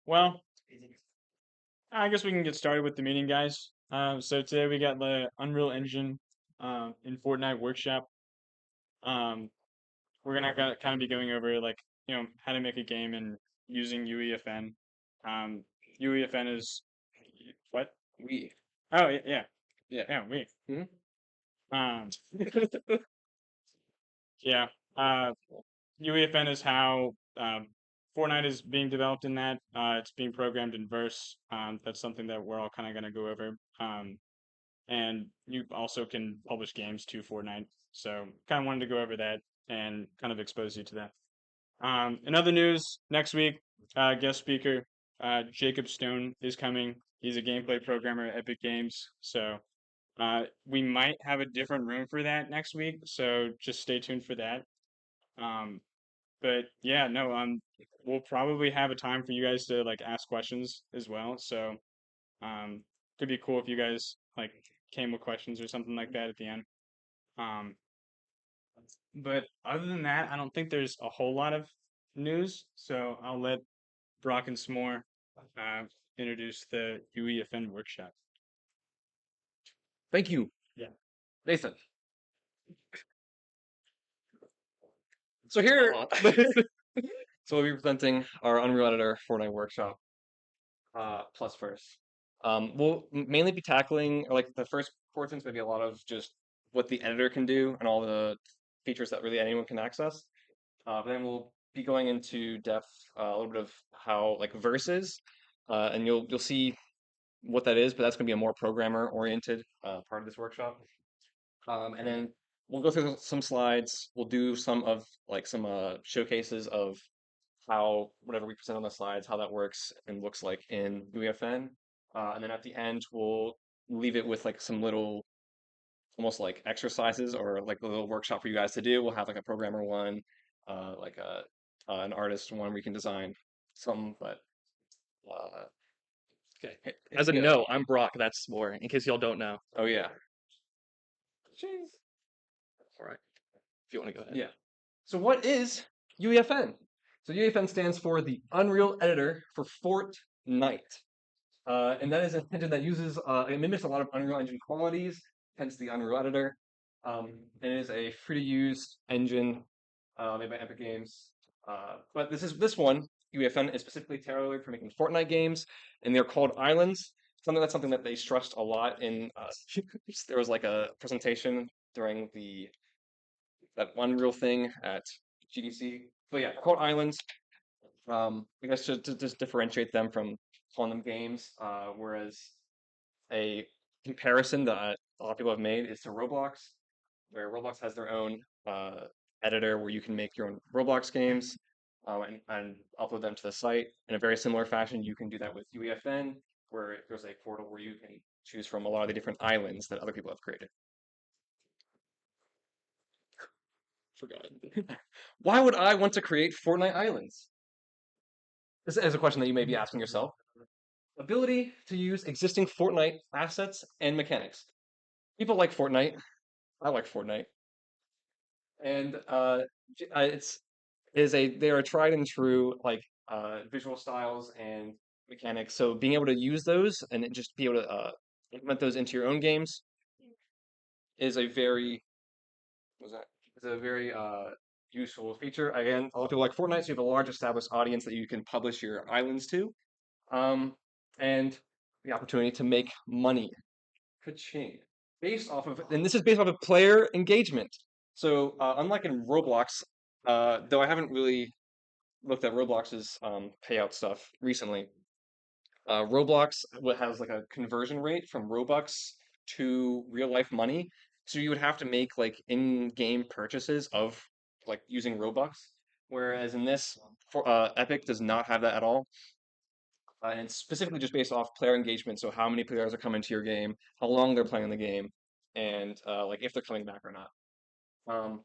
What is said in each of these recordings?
Well, I guess we can get started with the meeting, guys. So today we got the Unreal Engine in Fortnite workshop. Um, we're gonna kind of be going over how to make a game and using UEFN. Um, UEFN is what? We. Oh yeah, Yeah. yeah, we. Hmm. Um, yeah. Uh, UEFN is how Fortnite is being developed in that. It's being programmed in Verse. That's something that we're all kind of gonna go over. And you also can publish games to Fortnite. So kind of wanted to go over that and kind of expose you to that. In other news, next week, guest speaker Jacob Stone is coming. He's a gameplay programmer at Epic Games. So we might have a different room for that next week. So just stay tuned for that. Um, but yeah, no, we'll probably have a time for you guys to like ask questions as well. So um, could be cool if you guys like came with questions or something like that at the end. Um, but other than that, I don't think there's a whole lot of news. So I'll let Brock and S'more uh, introduce the UEFN workshop. Thank you, Yeah. Nathan. So here, so we'll be presenting our Unreal Editor Fortnite workshop plus first. We'll mainly be tackling like the first portions, maybe a lot of just what the editor can do and all the features that really anyone can access. But then we'll be going into depth a little bit of how like verses, and you'll see what that is. But that's going to be a more programmer oriented part of this workshop. And then we'll go through some slides. We'll do some of like some showcases of how whatever we present on the slides, how that works and looks like in UEFN. And then at the end, we'll leave it with like some little almost like exercises or like a little workshop for you guys to do. We'll have like a programmer one, like a an artist one we can design some, but uh, Okay. As a yeah. no, I'm Brock. That's more in case y'all don't know. Oh yeah. All right. If you want to go ahead. Yeah. So what is UEFN? So UEFN stands for the Unreal Editor for Fortnite. And that is an engine that uses, it mimics a lot of Unreal Engine qualities, hence the Unreal Editor. And it is a free-to-use engine made by Epic Games. But this one, UEFN, is specifically tailored for making Fortnite games, and they're called islands. Something that they stressed a lot in. There was like a presentation during that Unreal thing at GDC. But yeah, called islands. I guess to just differentiate them from calling them games, whereas a comparison that a lot of people have made is to Roblox, where Roblox has their own editor where you can make your own Roblox games and upload them to the site. In a very similar fashion, you can do that with UEFN, where there's a portal where you can choose from a lot of the different islands that other people have created. Forgot. Why would I want to create Fortnite islands? This is a question that you may be asking yourself. Ability to use existing Fortnite assets and mechanics. People like Fortnite. I like Fortnite, and it's is a they are tried and true like visual styles and mechanics. So being able to use those and then just be able to implement those into your own games is a very was that is a very useful feature. Again, a lot of people like Fortnite, so you have a large established audience that you can publish your islands to, um, and the opportunity to make money. Ka-ching. Based off of, and this is based off of player engagement. So, unlike in Roblox, though I haven't really looked at Roblox's payout stuff recently, Roblox has like a conversion rate from Robux to real life money. So you would have to make like in-game purchases of like using Robux, whereas in this, Epic does not have that at all. And it's specifically just based off player engagement. So how many players are coming to your game, how long they're playing the game, and like if they're coming back or not. Um,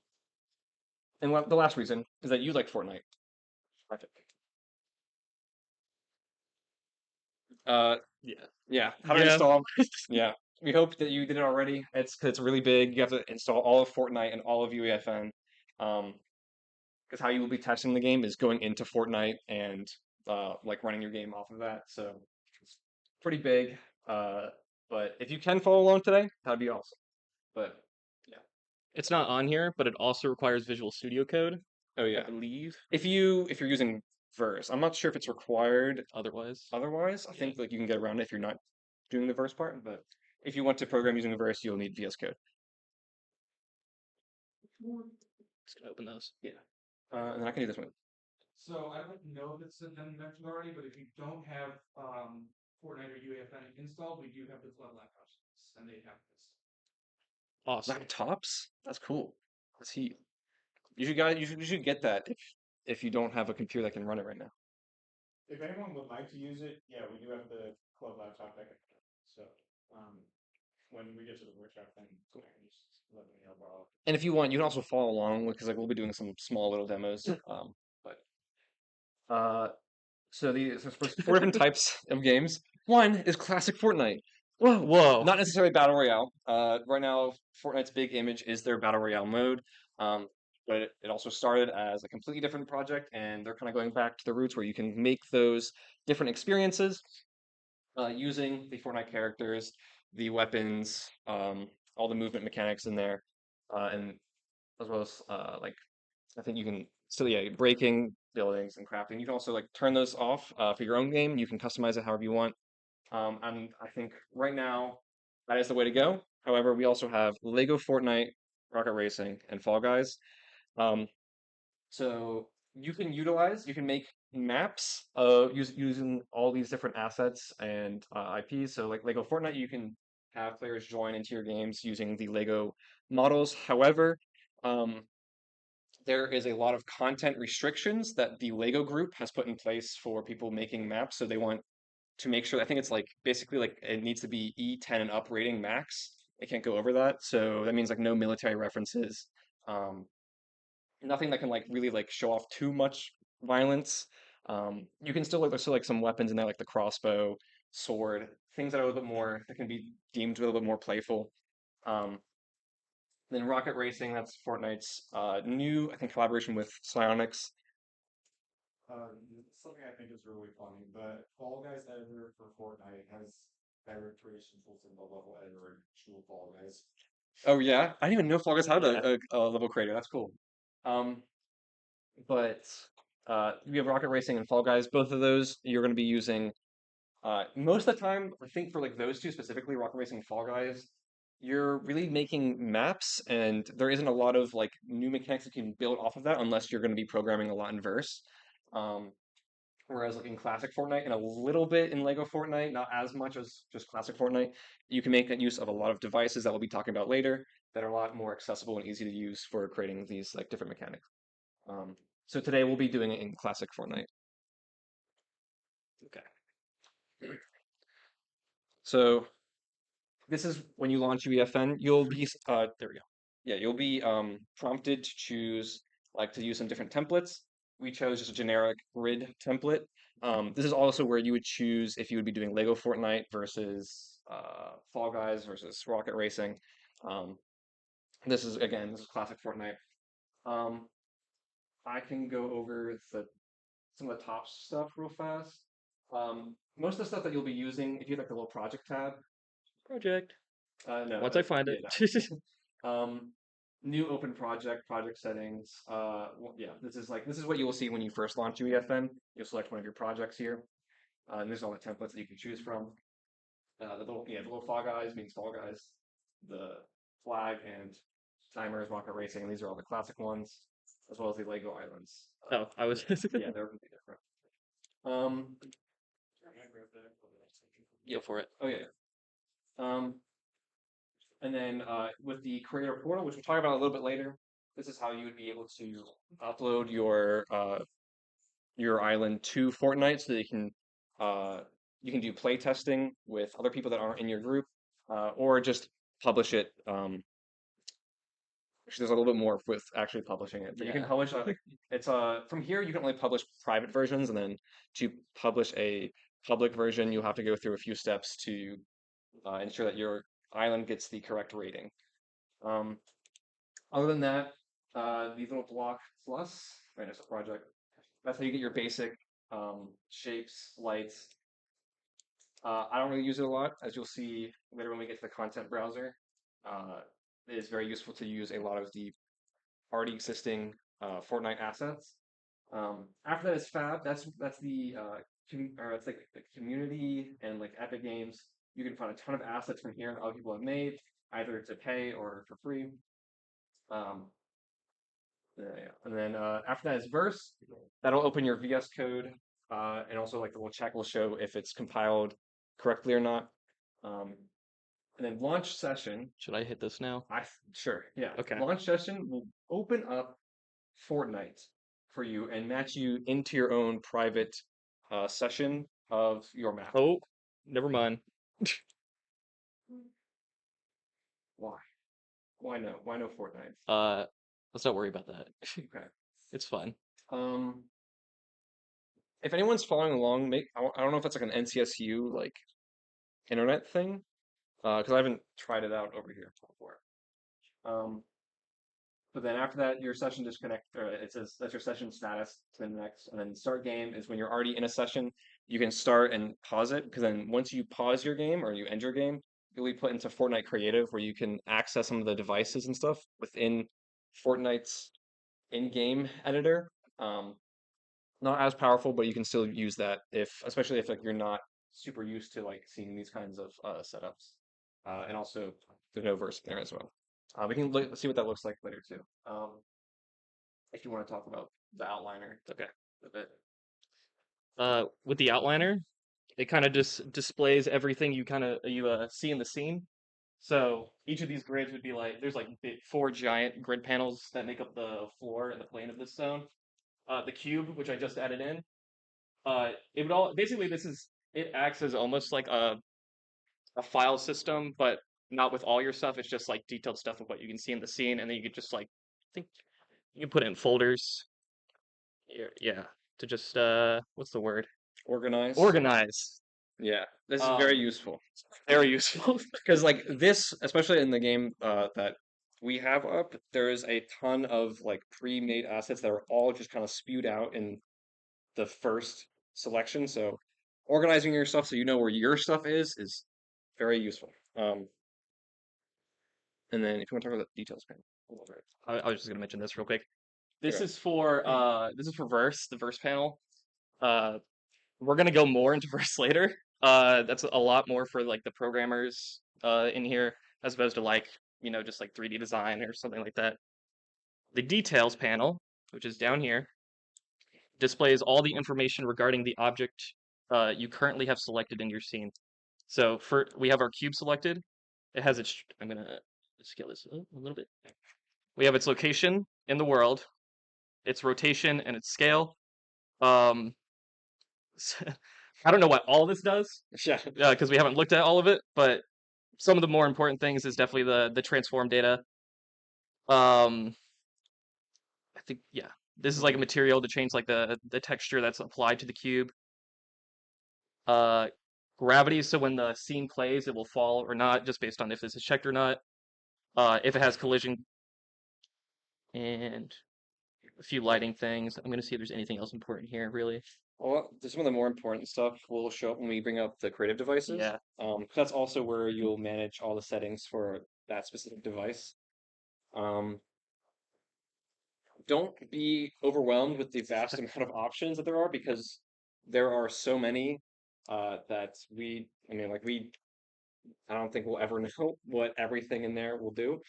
and the last reason is that you like Fortnite. I think. Yeah. Yeah. How to Yeah. install? Yeah. We hope that you did it already. It's because it's really big. You have to install all of Fortnite and all of UEFN. Because how you will be testing the game is going into Fortnite and like running your game off of that. So it's pretty big. Uh, but if you can follow along today, that'd be awesome. But yeah. It's not on here, but it also requires Visual Studio Code, Oh I yeah. believe. If you're using verse, I'm not sure if it's required Otherwise, otherwise. I yeah. think like you can get around it if you're not doing the verse part, but if you want to program using verse, you'll need VS Code. Just gonna open those. Yeah. And then I can do this one. So I don't know if it's been mentioned already, but if you don't have Fortnite or UEFN installed, we do have the flood laptops, and they have this. Awesome. Laptops? That's cool. That's heat. You should get that if you don't have a computer that can run it right now. If anyone would like to use it, yeah, we do have the club laptop that can. So, when we get to the workshop, then I can just let me know borrow. And if you want, you can also follow along because like we'll be doing some small little demos. But uh, so there's four different types of games. One is classic Fortnite. Whoa, Whoa. not necessarily battle royale. Right now, Fortnite's big image is their battle royale mode. But it also started as a completely different project, and they're kind of going back to the roots where you can make those different experiences using the Fortnite characters, the weapons, all the movement mechanics in there, and as well as like I think you can still yeah breaking buildings and crafting. You can also like turn those off for your own game. You can customize it however you want. And I think right now that is the way to go. However, we also have Lego Fortnite, Rocket Racing, and Fall Guys. Um, so you can make maps using all these different assets and IPs. So like Lego Fortnite, you can have players join into your games using the Lego models. However, um, there is a lot of content restrictions that the Lego group has put in place for people making maps. So they want to make sure, I think it's like basically like it needs to be E10 and up rating max. It can't go over that. So that means like no military references. Um, Nothing that can like really like show off too much violence. You can still like there's still like some weapons in there like the crossbow, sword, things that are a little bit more that can be deemed a little bit more playful. Um, then Rocket Racing, that's Fortnite's new I think collaboration with Psyonix. Something I think is really funny, but Fall Guys editor for Fortnite has better creation tools than the level editor in true Fall Guys. Oh yeah, I didn't even know Fall Guys had Yeah. a level creator. That's cool. Um, but we have Rocket Racing and Fall Guys. Both of those you're going to be using most of the time. I think for like those two specifically, Rocket Racing and Fall Guys, you're really making maps, and there isn't a lot of like new mechanics that you can build off of that unless you're going to be programming a lot in verse. Um, Whereas like in classic Fortnite and a little bit in Lego Fortnite, not as much as just classic Fortnite, you can make use of a lot of devices that we'll be talking about later that are a lot more accessible and easy to use for creating these like different mechanics. So today we'll be doing it in classic Fortnite. Okay. So this is when you launch UEFN, you'll be There we go. yeah, you'll be prompted to choose like to use some different templates. We chose just a generic grid template. This is also where you would choose if you would be doing Lego Fortnite versus Fall Guys versus Rocket Racing. Um, this is classic Fortnite. Um, I can go over some of the top stuff real fast. Most of the stuff that you'll be using, if you like the little project tab, Project. no, Once I find yeah, it. Um, new open project, project settings. Yeah, this is what you will see when you first launch UEFN. You'll select one of your projects here, and there's all the templates that you can choose from. The little Fall Guys means Fall Guys. The flag and timers, rocket racing. These are all the classic ones, as well as the Lego Islands. Oh, I was. Yeah, they're really different. Um, Go for it. oh yeah. Um, And then with the creator portal, which we'll talk about a little bit later, this is how you would be able to upload your island to Fortnite, so that you can do play testing with other people that aren't in your group, or just publish it. Actually, there's a little bit more with actually publishing it, but you can Yeah. publish. It's from here you can only publish private versions, and then to publish a public version, you'll have to go through a few steps to ensure that your island gets the correct rating. Um, Other than that, these little block plus, right, it's a project. That's how you get your basic shapes, lights. I don't really use it a lot, as you'll see later when we get to the content browser. It is very useful to use a lot of the already existing Fortnite assets. After that is Fab. That's the or it's like the community and like Epic Games. You can find a ton of assets from here that other people have made, either to pay or for free. Um, yeah. And then after that is Verse. That'll open your VS Code, and also like the little check will show if it's compiled correctly or not. Um, and then Launch Session. Should I hit this now? Sure, yeah. Okay. Launch Session will open up Fortnite for you and match you into your own private session of your map. Oh, never mind. Why? Why no? Why no Fortnite? Let's not worry about that. Okay. It's fine. If anyone's following along, I don't know if it's like an NCSU like internet thing, because I haven't tried it out over here before. But then after that, your session disconnect, or it says that's your session status to the next, and then start game is when you're already in a session. You can start and pause it, because then once you pause your game or you end your game, you'll be put into Fortnite Creative, where you can access some of the devices and stuff within Fortnite's in-game editor. Not as powerful, but you can still use that especially if like you're not super used to like seeing these kinds of setups. And also there's no verse in there as well. We can see what that looks like later too. If you want to talk about the outliner, Okay. a bit. With the outliner, it kind of just displays everything you see in the scene. So each of these grids would be like there's like 4 giant grid panels that make up the floor and the plane of this zone. The cube, which I just added in, it would all basically it acts as almost like a file system, but not with all your stuff. It's just like detailed stuff of what you can see in the scene, and then you could just like I think you can put it in folders. Yeah, to just what's the word? Organize. Organize. Yeah, this is very Um, useful. Very useful. Because like this, especially in the game that we have up, there is a ton of like pre-made assets that are all just kind of spewed out in the first selection. So organizing your stuff so you know where your stuff is very useful. And then if you want to talk about the details panel, I was just gonna mention this real quick. This Okay. is for Verse, the Verse panel. Uh, we're gonna go more into Verse later. That's a lot more for like the programmers in here, as opposed to like just like 3D design or something like that. The details panel, which is down here, displays all the information regarding the object you currently have selected in your scene. So we have our cube selected. It has its. I'm gonna scale this up a little bit. We have its location in the world, its rotation, and its scale. Um, I don't know what all this does. Yeah. Because we haven't looked at all of it, but some of the more important things is definitely the transform data. I think this is like a material to change like the texture that's applied to the cube. Uh, Gravity, so when the scene plays, it will fall or not, just based on if this is checked or not. If it has collision, and a few lighting things. I'm gonna see if there's anything else important here, really. Well, some of the more important stuff will show up when we bring up the creative devices. Yeah. That's also where you'll manage all the settings for that specific device. Don't be overwhelmed with the vast amount of options that there are, because there are so many that I don't think we'll ever know what everything in there will do.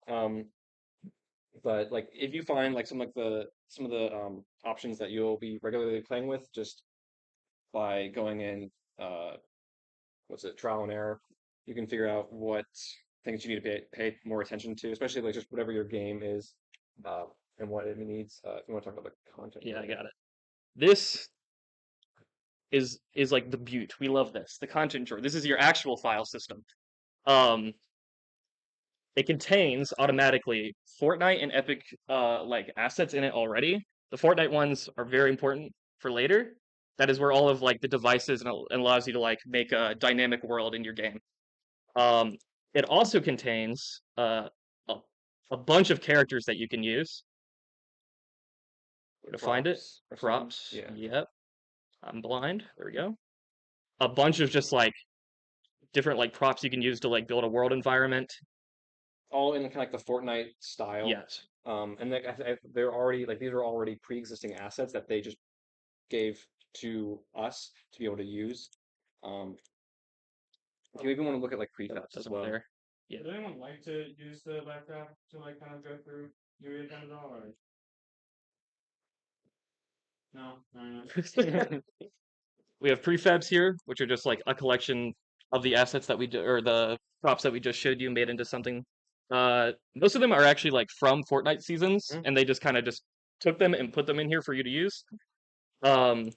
Um, but like if you find like some of the options that you'll be regularly playing with, just by going in trial and error, you can figure out what things you need to pay more attention to, especially like just whatever your game is, uh, and what it needs. If you want to talk about the content. Yeah, I got it. This is like the beaut. We love this. The content drawer. This is your actual file system. It contains automatically Fortnite and Epic like assets in it already. The Fortnite ones are very important for later. That is where all of like the devices and allows you to like make a dynamic world in your game. Um, it also contains a bunch of characters that you can use. Where to find it? Props. Yeah. Yep. I'm blind. There we go. A bunch of just like different like props you can use to like build a world environment. All in kind of like the Fortnite style. Yes. And they're already like these are already pre-existing assets that they just gave to us to be able to use. Um, if you even want to look at like prefabs as That's well. there. Yeah. Would anyone like to use the laptop to like kind of go through UEFN at all, or no? No. We have prefabs here, which are just like a collection of the assets that or the props that we just showed you made into something. Most of them are actually like from Fortnite seasons, Mhm. and they just kind of just took them and put them in here for you to use. Um,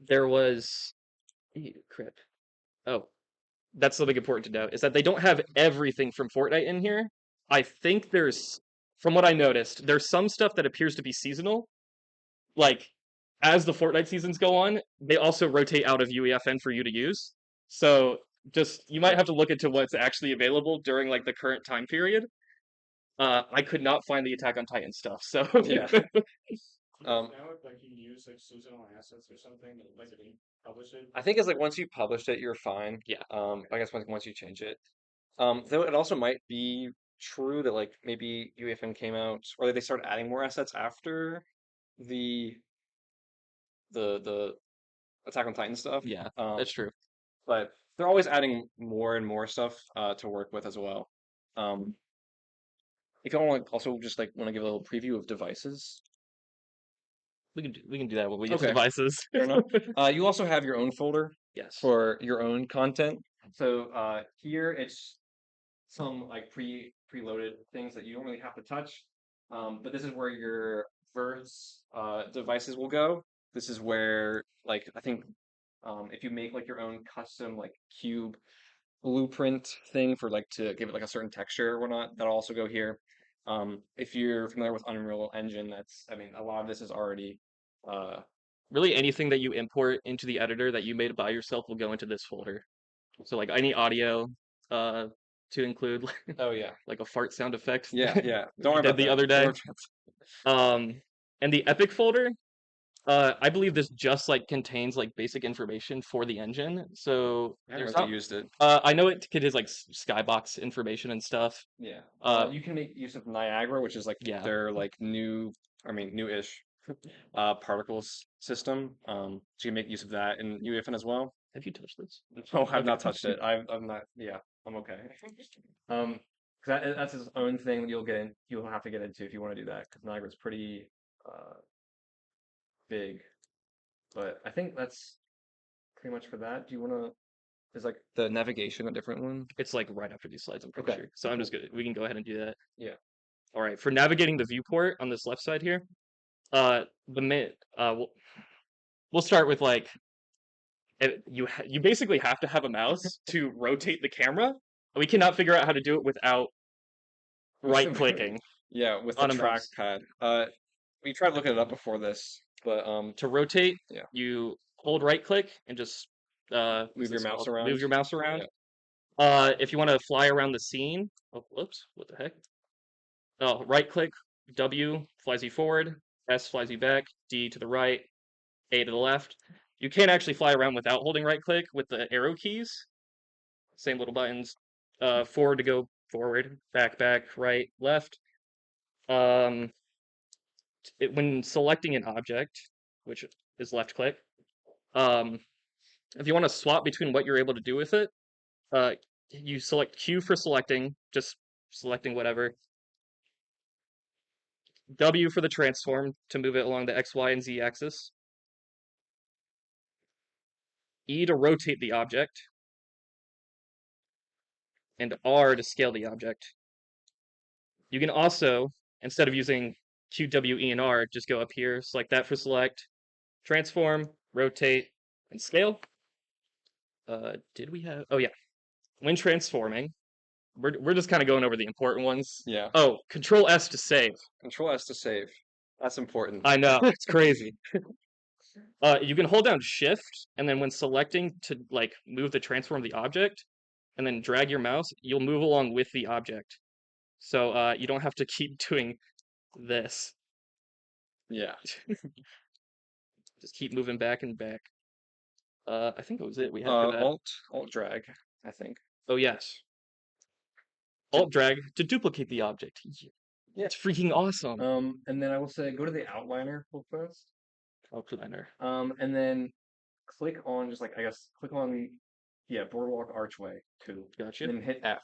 there was, crap. Oh, that's something important to note is that they don't have everything from Fortnite in here. I think from what I noticed, there's some stuff that appears to be seasonal. Like, as the Fortnite seasons go on, they also rotate out of UEFN for you to use. So you might have to look into what's actually available during like the current time period. I could not find the Attack on Titan stuff, so Yeah. Now if like you use like seasonal assets or something, like if you publish it. I think it's like once you publish it, you're fine. Yeah. I guess once you change it. Though it also might be true that like maybe UEFN came out or they started adding more assets after the the Attack on Titan stuff. Yeah, Um, that's true. but they're always adding more and more stuff to work with as well. Um, if you want to also just like want to give a little preview of devices. We can do that when we use Okay. devices. Fair enough. You also have your own folder Yes. for your own content. So here it's some like preloaded things that you don't really have to touch. But this is where your verse devices will go. This is where like I think if you make like your own custom like cube blueprint thing for like to give it like a certain texture or whatnot, that'll also go here. If you're familiar with Unreal Engine, I mean a lot of this is already uh Really, anything that you import into the editor that you made by yourself will go into this folder. So like any audio to include oh yeah. like a fart sound effect Yeah. Don't worry did about the that. other Don't day. worry about And the Epic folder, I believe this just like contains like basic information for the engine. So I haven't there's really not. used it. I know it contains like skybox information and stuff. Yeah. Uh, You can make use of Niagara, which is like yeah. their like new-ish particles system. So you can make use of that in UEFN as well. Have you touched this? No, I've not Okay. touched it. I'm not. Yeah, I'm okay. 'Cause that's his own thing that you'll have to get into if you want to do that. Because Niagara's pretty uh big. But I think that's pretty much for that. Do you want to? Is like the navigation a different one? It's like right after these slides, I'm pretty Okay. sure. So I'm just good. We can go ahead and do that. Yeah. All right. For navigating the viewport on this left side here, we'll start with like you basically have to have a mouse to rotate the camera. We cannot figure out how to do it without right clicking Yeah, with the on a mouse. trackpad. We tried looking it up before this, but To rotate, yeah. you hold right click and just Move your mouse around. Move your mouse around. Yeah. If you want to fly around the scene, oh whoops, what the heck? Oh, right click, W flies you forward, S flies you back, D to the right, A to the left. You can't actually fly around without holding right click with the arrow keys. Same little buttons. Forward to go forward, back, right, left. When selecting an object, which is left click, if you want to swap between what you're able to do with it, you select Q for selecting, just selecting whatever. W for the transform to move it along the X, Y, and Z axis. E to rotate the object. And R to scale the object. You can also, instead of using Q, W, E, and R, just go up here, select that for select, transform, rotate, and scale. Did we have? Oh yeah. When transforming, we're just kind of going over the important ones. Yeah. Oh, Control S to save. Control S to save. That's important. I know, it's crazy. You can hold down Shift, and then when selecting to like move the transform of the object, and then drag your mouse, you'll move along with the object. So you don't have to keep doing this. Yeah. Just keep moving back and back. I think that was it we had for that. Alt drag, I think. Oh yes. Alt drag to duplicate the object. Yeah. It's freaking awesome. And then I will say go to the outliner first. Outliner. And then click on just like I guess click on boardwalk archway too. Gotcha. And then hit F.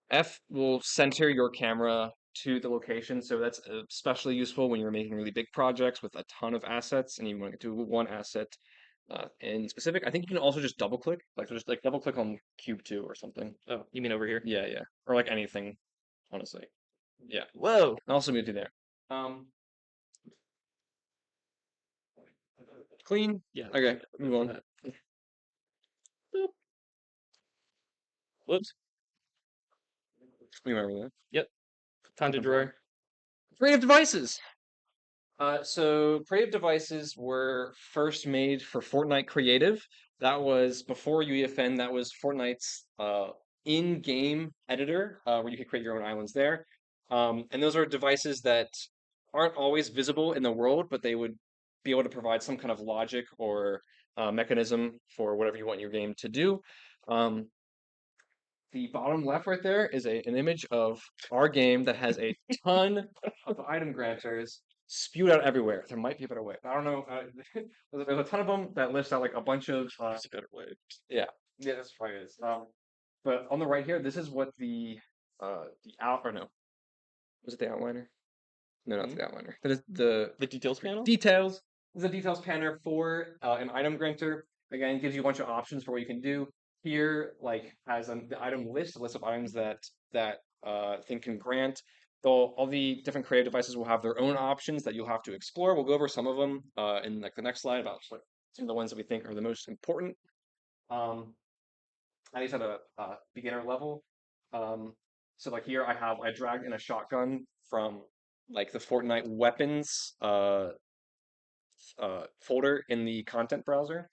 F will center your camera to the location, so that's especially useful when you're making really big projects with a ton of assets and you want to do one asset in specific. I think you can also just double click, like just like double click on cube 2 or something. Oh, you mean over here? Yeah, or like anything, honestly. Yeah. Whoa. I'll also move to there. Clean. Yeah. Okay, move on. Boop. Whoops. We remember that. Yep. Time to drawer. Creative devices. So creative devices were first made for Fortnite Creative. That was before UEFN. That was Fortnite's in-game editor, where you could create your own islands there. And those are devices that aren't always visible in the world, but they would be able to provide some kind of logic or mechanism for whatever you want your game to do. The bottom left right there is an image of our game that has a ton of item granters spewed out everywhere. There might be a better way. I don't know. There's a ton of them that lists out like a bunch of. There's a better way. Yeah, that's probably is. But on the right here, this is what the out or no, was it the outliner? No, not the outliner. That is the details panel. Details. This is a details panel for an item granter. Again, it gives you a bunch of options for what you can do. Here, like has the item list, a list of items that thing can grant. Though all the different creative devices will have their own options that you'll have to explore. We'll go over some of them in like the next slide about like some of the ones that we think are the most important. At least at a beginner level. So like here I dragged in a shotgun from like the Fortnite weapons folder in the content browser.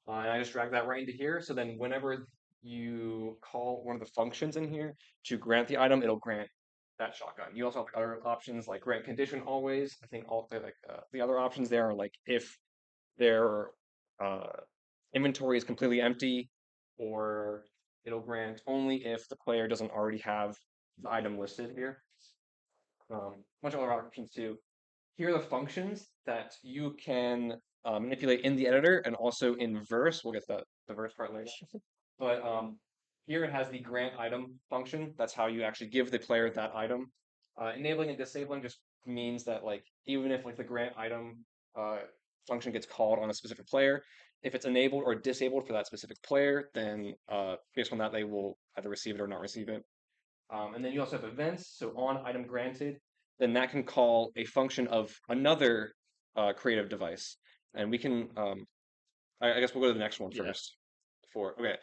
And I just drag that right into here. So then whenever you call one of the functions in here to grant the item, it'll grant that shotgun. You also have other options like grant condition always. I think all the other options there are like if their inventory is completely empty, or it'll grant only if the player doesn't already have the item listed here. Bunch of other options too. Here are the functions that you can manipulate in the editor and also in verse. We'll get the verse part later. But here it has the grant item function. That's how you actually give the player that item. Enabling and disabling just means that like even if like the grant item function gets called on a specific player, if it's enabled or disabled for that specific player, then based on that they will either receive it or not receive it. And then you also have events. So on item granted, then that can call a function of another creative device. And we can, I guess we'll go to the next one first. Okay,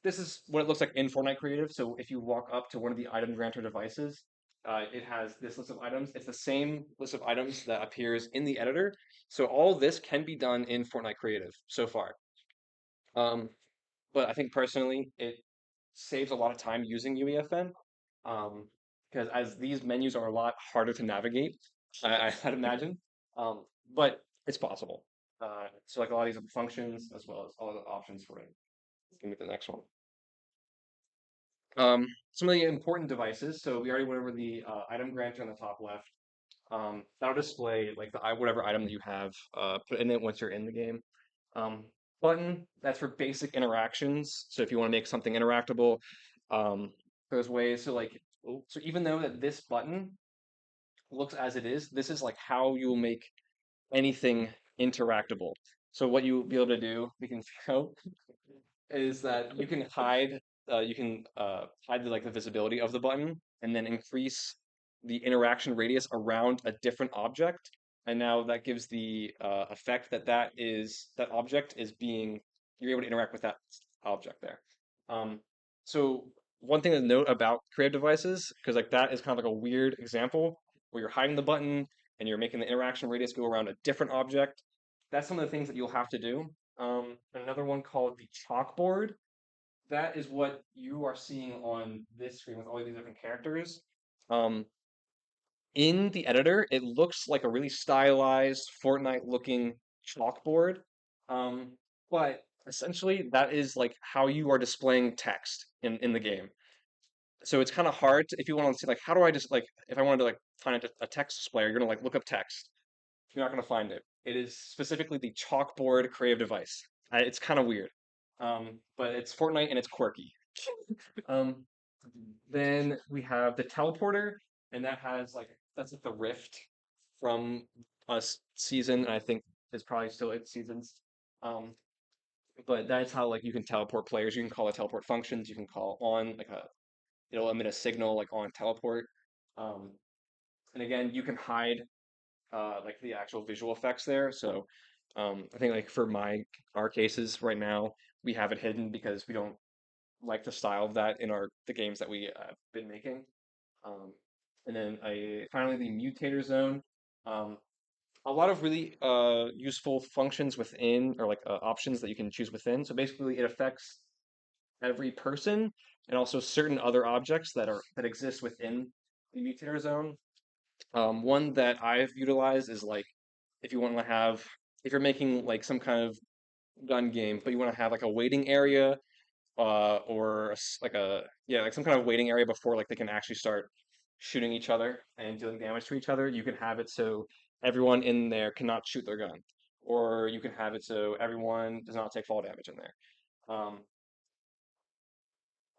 this is what it looks like in Fortnite Creative. So if you walk up to one of the item granter devices, it has this list of items. It's the same list of items that appears in the editor. So all this can be done in Fortnite Creative so far. But I think personally, it saves a lot of time using UEFN. Because as these menus are a lot harder to navigate, I'd imagine. But it's possible. So like a lot of these functions as well as all the options for it. Let's give me the next one. Some of the important devices. So we already went over the item granter on the top left. That'll display like the whatever item that you have put in it once you're in the game. Button, that's for basic interactions. So if you want to make something interactable, there's ways. So like, so even though that this button looks as it is, this is like how you'll make anything interactable. So what you'll be able to do, we can show, is that you can hide the visibility of the button and then increase the interaction radius around a different object. And now that gives the effect that that object is being, you're able to interact with that object there. So one thing to note about creative devices, because like that is kind of like a weird example where you're hiding the button and you're making the interaction radius go around a different object. That's some of the things that you'll have to do. Another one called the chalkboard. That is what you are seeing on this screen with all these different characters. In the editor, it looks like a really stylized Fortnite looking chalkboard. But essentially, that is like how you are displaying text in the game. So it's kind of hard if you want to see like how do I just like if I wanted to like find a text displayer, you're gonna like look up text. You're not gonna find it. It is specifically the chalkboard creative device. It's kind of weird, but it's Fortnite and it's quirky. Um, then we have the teleporter, and that has like that's like the rift from us season, and I think it's probably still its seasons. Um, but that's how like you can teleport players. You can call it teleport functions. You can call on like a it'll emit a signal like on teleport. Um, and again, you can hide like the actual visual effects there. So I think like for our cases right now, we have it hidden because we don't like the style of that in the games that we have been making. Um, and then finally the mutator zone. Um, a lot of really useful functions within or like options that you can choose within. So basically, it affects every person and also certain other objects that exist within the mutator zone. One that I've utilized is like if you want to have if you're making like some kind of gun game, but you want to have like a waiting area or like a yeah like some kind of waiting area before like they can actually start shooting each other and dealing damage to each other. You can have it so everyone in there cannot shoot their gun, or you can have it so everyone does not take fall damage in there. Um,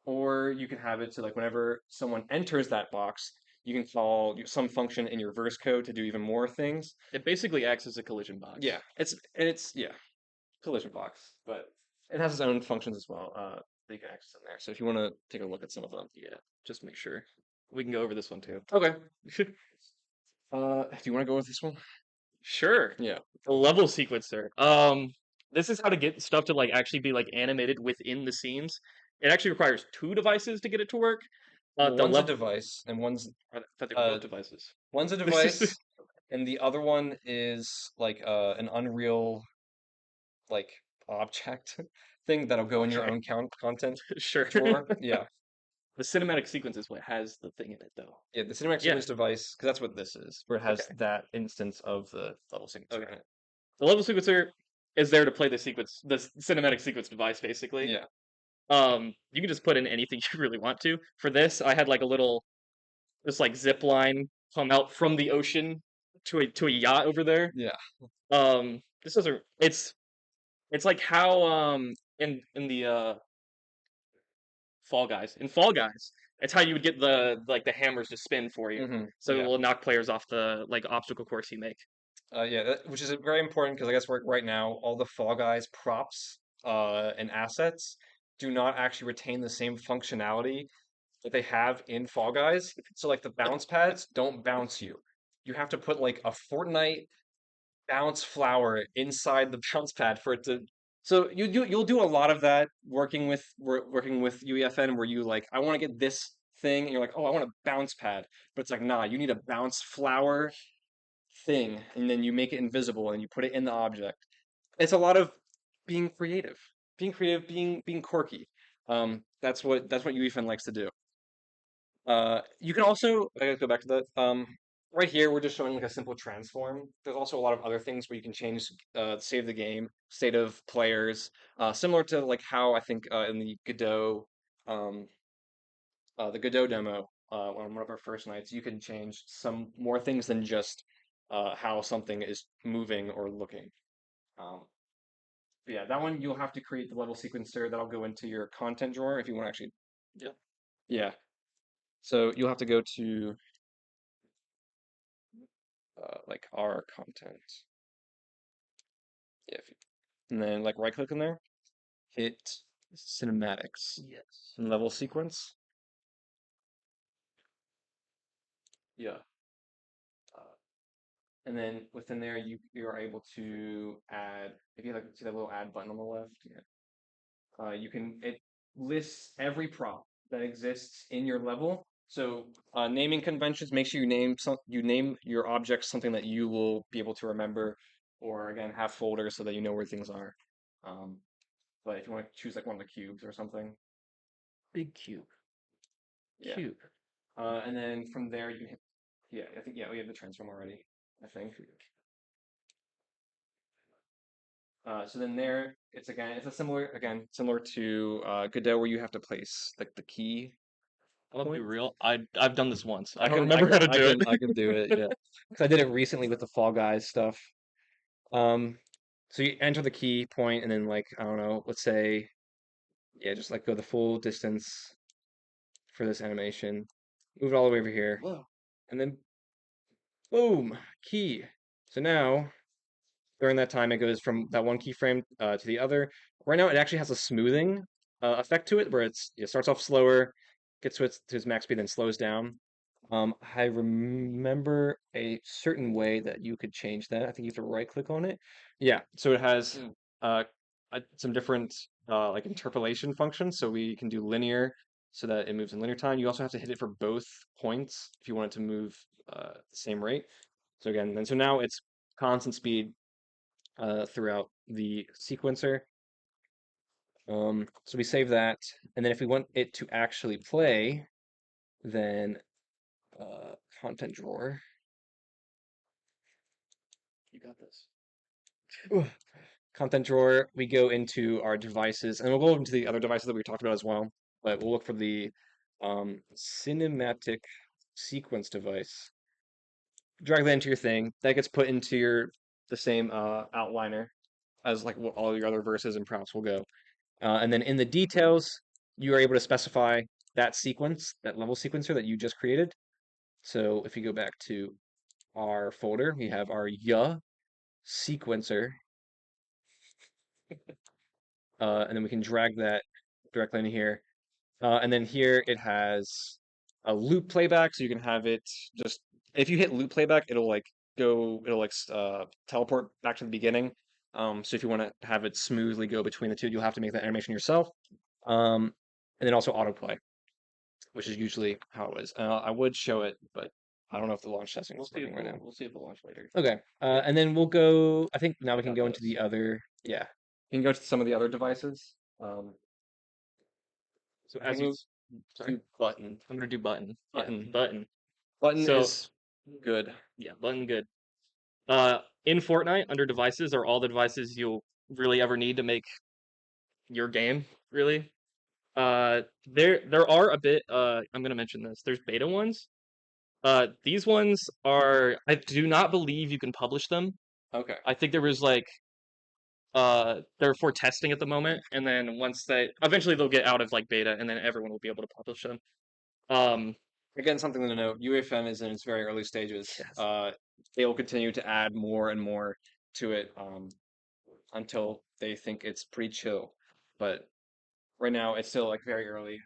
or you can have it so like whenever someone enters that box, you can call some function in your verse code to do even more things. It basically acts as a collision box. Yeah, it's yeah collision box, but it has its own functions as well that you can access in there. So if you want to take a look at some of them, Yeah, just make sure. We can go over this one too. okay. Do you want to go with this one? Sure. Yeah. The level sequencer. This is how to get stuff to like actually be like animated within the scenes. It actually requires two devices to get it to work. Well, The one's a level. device, and I thought they were uh both devices. one's a This is device, and the other one is like an Unreal like object thing that'll go in your okay. own content Sure. drawer. Yeah. The cinematic sequence is what has the thing in it, though. Yeah, the cinematic Yeah. sequence device, because that's what this is, where it has Okay. that instance of the level signature Okay. in it. The level sequencer is there to play the cinematic sequence device, basically. Yeah. You can just put in anything you really want to. For this, I had like a little, this like zip line come out from the ocean to a yacht over there. Yeah. This doesn't. It's like how in the Fall Guys. In Fall Guys, it's how you would get the like the hammers to spin for you, so it Yeah. will knock players off the like obstacle course you make. Yeah, which is very important because I guess right now all the Fall Guys props and assets do not actually retain the same functionality that they have in Fall Guys. So like the bounce pads don't bounce you. You have to put like a Fortnite bounce flower inside the bounce pad for it to. So you'll do a lot of that working with UEFN where you like I want to get this thing and you're like oh I want a bounce pad but it's like nah you need a bounce flower thing and then you make it invisible and you put it in the object. It's a lot of being creative, being quirky. That's what UEFN likes to do. You can also I gotta go back to that. Right here we're just showing like a simple transform. There's also a lot of other things where you can change save the game, state of players, similar to like how I think in um, the Godot demo on one of our first nights, you can change some more things than just how something is moving or looking. Um, but yeah, that one you'll have to create the level sequencer that'll go into your content drawer if you want to actually. Yeah. Yeah. So you'll have to go to like our content. Yeah. And then like right click in there, hit cinematics Yes. and level sequence. Yeah. And then within there, you are able to add. If you like see that little add button on the left, yeah. It lists every prop that exists in your level. So naming conventions, make sure you name your objects something that you will be able to remember, or again have folders so that you know where things are. Um, but if you want to choose like one of the cubes or something, Big cube. yeah. Cube. And then from there you can hit, yeah, I think yeah we have the transform already. I think. So then there, it's a similar to Godot where you have to place like the key. I'm gonna be Point? real. I've done this once. I don't can- remember how to I do it. can I can do it. Yeah, because I did it recently with the Fall Guys stuff. So you enter the key point, and then like I don't know, let's say, yeah, just like go the full distance for this animation, move it all the way over here, Whoa. and then boom, key. So now during that time, it goes from that one keyframe to the other. Right now, it actually has a smoothing effect to it, where it starts off slower, gets to its max speed, then slows down. I remember a certain way that you could change that. I think you have to right click on it. Yeah, so it has Mm. uh, some different like interpolation functions. So we can do linear so that it moves in linear time. You also have to hit it for both points if you want it to move the same rate. So again, so now it's constant speed throughout the sequencer. So we save that, and then if we want it to actually play, then content drawer. You got this. Ugh. Content drawer, we go into our devices, and we'll go into the other devices that we talked about as well, but we'll look for the cinematic sequence device. Drag that into your thing. That gets put into the same outliner as like what all your other verses and prompts will go. And then in the details, you are able to specify that sequence, that level sequencer that you just created. So if you go back to our folder, we have our YA sequencer, and then we can drag that directly in here. And then here it has a loop playback, so you can have it just if you hit loop playback, it'll like teleport back to the beginning. So if you want to have it smoothly go between the two, you'll have to make that animation yourself. And then also autoplay, which is usually how it is. I would show it, but I don't know if the launch testing is working right now. We'll see if we'll launch later. Okay, and then we'll go. I think now we can Got go into this. the other. Yeah, we can go to some of the other devices. So I as think you we'll do button. I'm gonna do button. Yeah. Button. Button So- is good. Yeah, button good. In Fortnite, under devices are all the devices you'll really ever need to make your game, really. There are a bit I'm gonna mention this. There's beta ones. These ones are I do not believe you can publish them. Okay. I think there was like they're for testing at the moment, and then once they eventually they'll get out of like beta, and then everyone will be able to publish them. Again, something to note, UEFN is in its very early stages. Yes. They will continue to add more and more to it until they think it's pretty chill. But right now, it's still like very early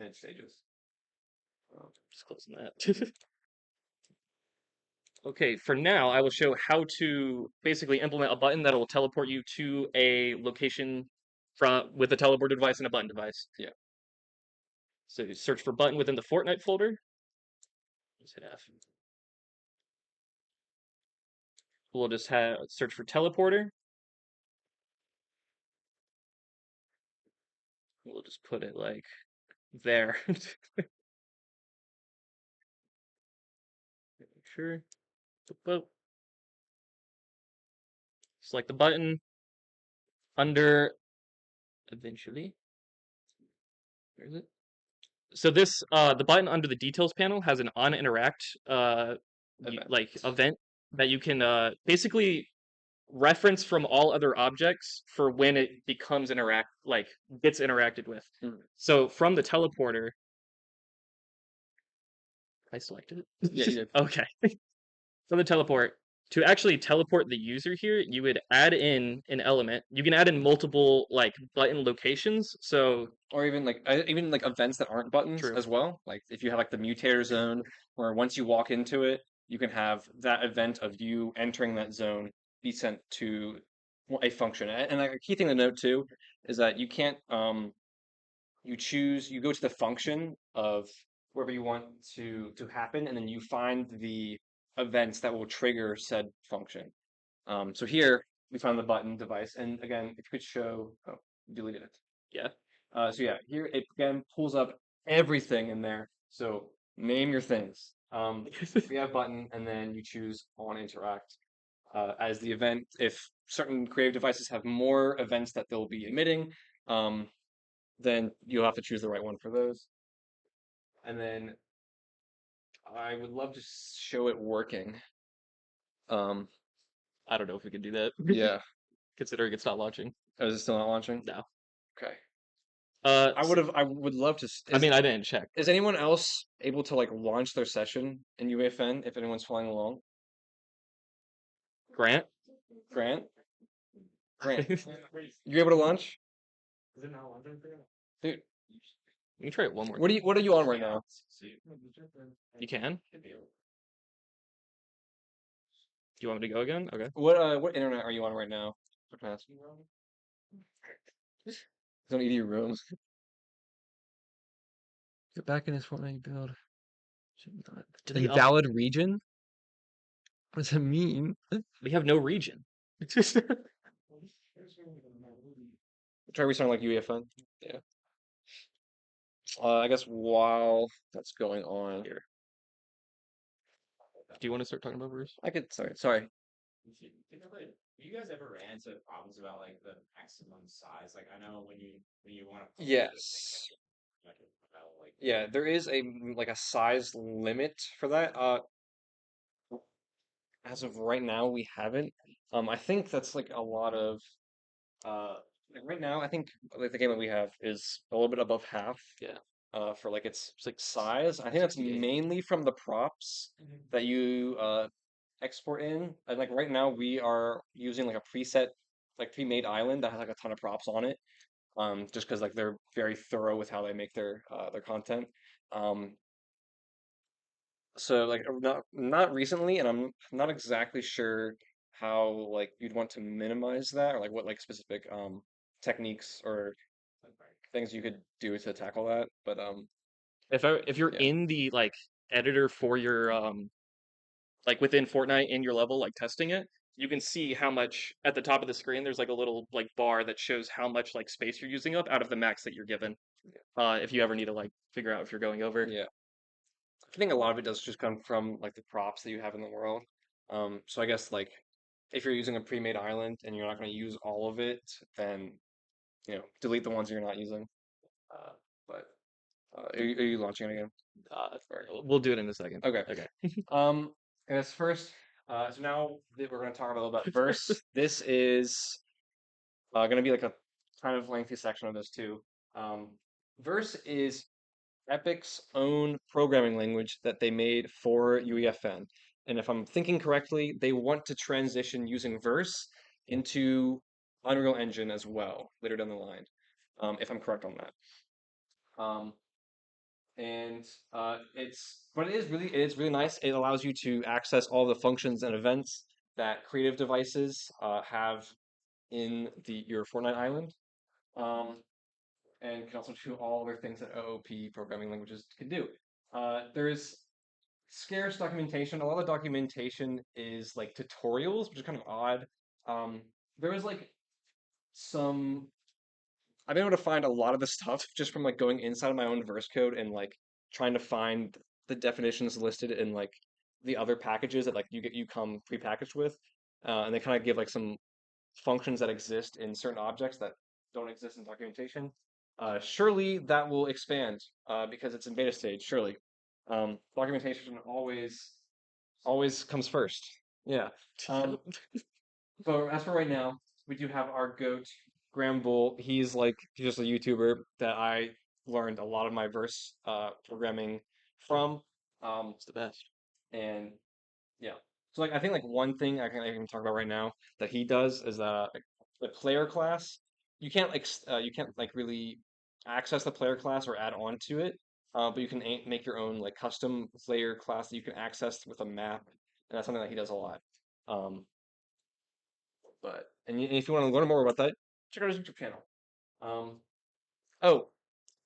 in its stages. Just closing that. Okay, for now, I will show how to basically implement a button that will teleport you to a location with a teleported device and a button device. Yeah. So you search for button within the Fortnite folder. Just hit F. We'll just have search for teleporter. We'll just put it like there. Sure. Boop. Select the button under eventually. Where is it? So this the button under the details panel has an on interact event that you can basically reference from all other objects for when it becomes gets interacted with. Mm. So from the teleporter, I selected it. Yeah, you did. Okay. From the teleport, to actually teleport the user here, you would add in an element. You can add in multiple like button locations. So Or even like events that aren't buttons True. as well. Like if you have like the mutator zone, where once you walk into it, you can have that event of you entering that zone be sent to a function. And a key thing to note too is that you can't you go to the function of wherever you want to happen, and then you find the events that will trigger said function. So here we found the button device, and again, if you could show, oh, you deleted it. yeah. So yeah, here it again pulls up everything in there. So name your things. We have button, and then you choose on interact as the event. If certain creative devices have more events that they'll be emitting, then you'll have to choose the right one for those. And then I would love to show it working. Um, I don't know if we can do that. yeah. Considering it's not launching. Oh, is it still not launching? No. Okay. Uh, I would love to. I mean, I didn't check. Is anyone else able to like launch their session in UEFN if anyone's following along? Grant? Grant? Grant, you able to launch? Is it not launching for you? Dude, You can try it one more. what are you on right now? You can? Do you want me to go again? Okay. What internet are you on right now? It's on EDU room. Get back in his Fortnite build. Do they Invalid region? What does it mean? We have no region. Try restarting like UEFN. Yeah. I guess while that's going on here, Do you want to start talking about Bruce? I could. Sorry. Have you guys ever ran into problems about like the maximum size? Like I know when you want to Yes. about like Yeah, there is a like a size limit for that. As of right now, we haven't. I think that's like a lot of like right now, I think like the game that we have is a little bit above half. Yeah. For like its like size, I think that's mainly from the props that you export in. And like right now, we are using like a preset, like pre-made island that has like a ton of props on it. Just because like they're very thorough with how they make their content. Um, so like not recently, and I'm not exactly sure how like you'd want to minimize that or like what like specific techniques or things you could do to tackle that. But If you're Yeah. in the like editor for your like within Fortnite in your level, like testing it, you can see how much at the top of the screen there's like a little like bar that shows how much like space you're using up out of the max that you're given. If you ever need to like figure out if you're going over. Yeah, I think a lot of it does just come from like the props that you have in the world. So I guess like if you're using a pre-made island and you're not going to use all of it, then delete the ones you're not using. But are you launching it again? We'll do it in a second. Okay. Okay. I guess first, so now that we're going to talk about a little bit verse. This is going to be like a kind of lengthy section of this too. Verse is Epic's own programming language that they made for UEFN. And if I'm thinking correctly, they want to transition using Verse into Unreal Engine as well later down the line, if I'm correct on that. And it is really nice. It allows you to access all the functions and events that creative devices have in your Fortnite island. And can also do all other things that OOP programming languages can do. There is scarce documentation. A lot of documentation is like tutorials, which is kind of odd. There is like some. I've been able to find a lot of the stuff just from like going inside of my own verse code and like trying to find the definitions listed in like the other packages that like you come prepackaged with, and they kind of give like some functions that exist in certain objects that don't exist in documentation. Surely that will expand because it's in beta stage. Surely, documentation always comes first. Yeah. But as for right now, we do have our goat, Graham Bull. He's just a YouTuber that I learned a lot of my verse programming from. It's the best. And yeah. So I think one thing I can even talk about right now that he does is that the player class, you can't really access the player class or add on to it, but you can make your own custom player class that you can access with a map, and that's something that he does a lot. And if you want to learn more about that, check out his YouTube channel. Oh,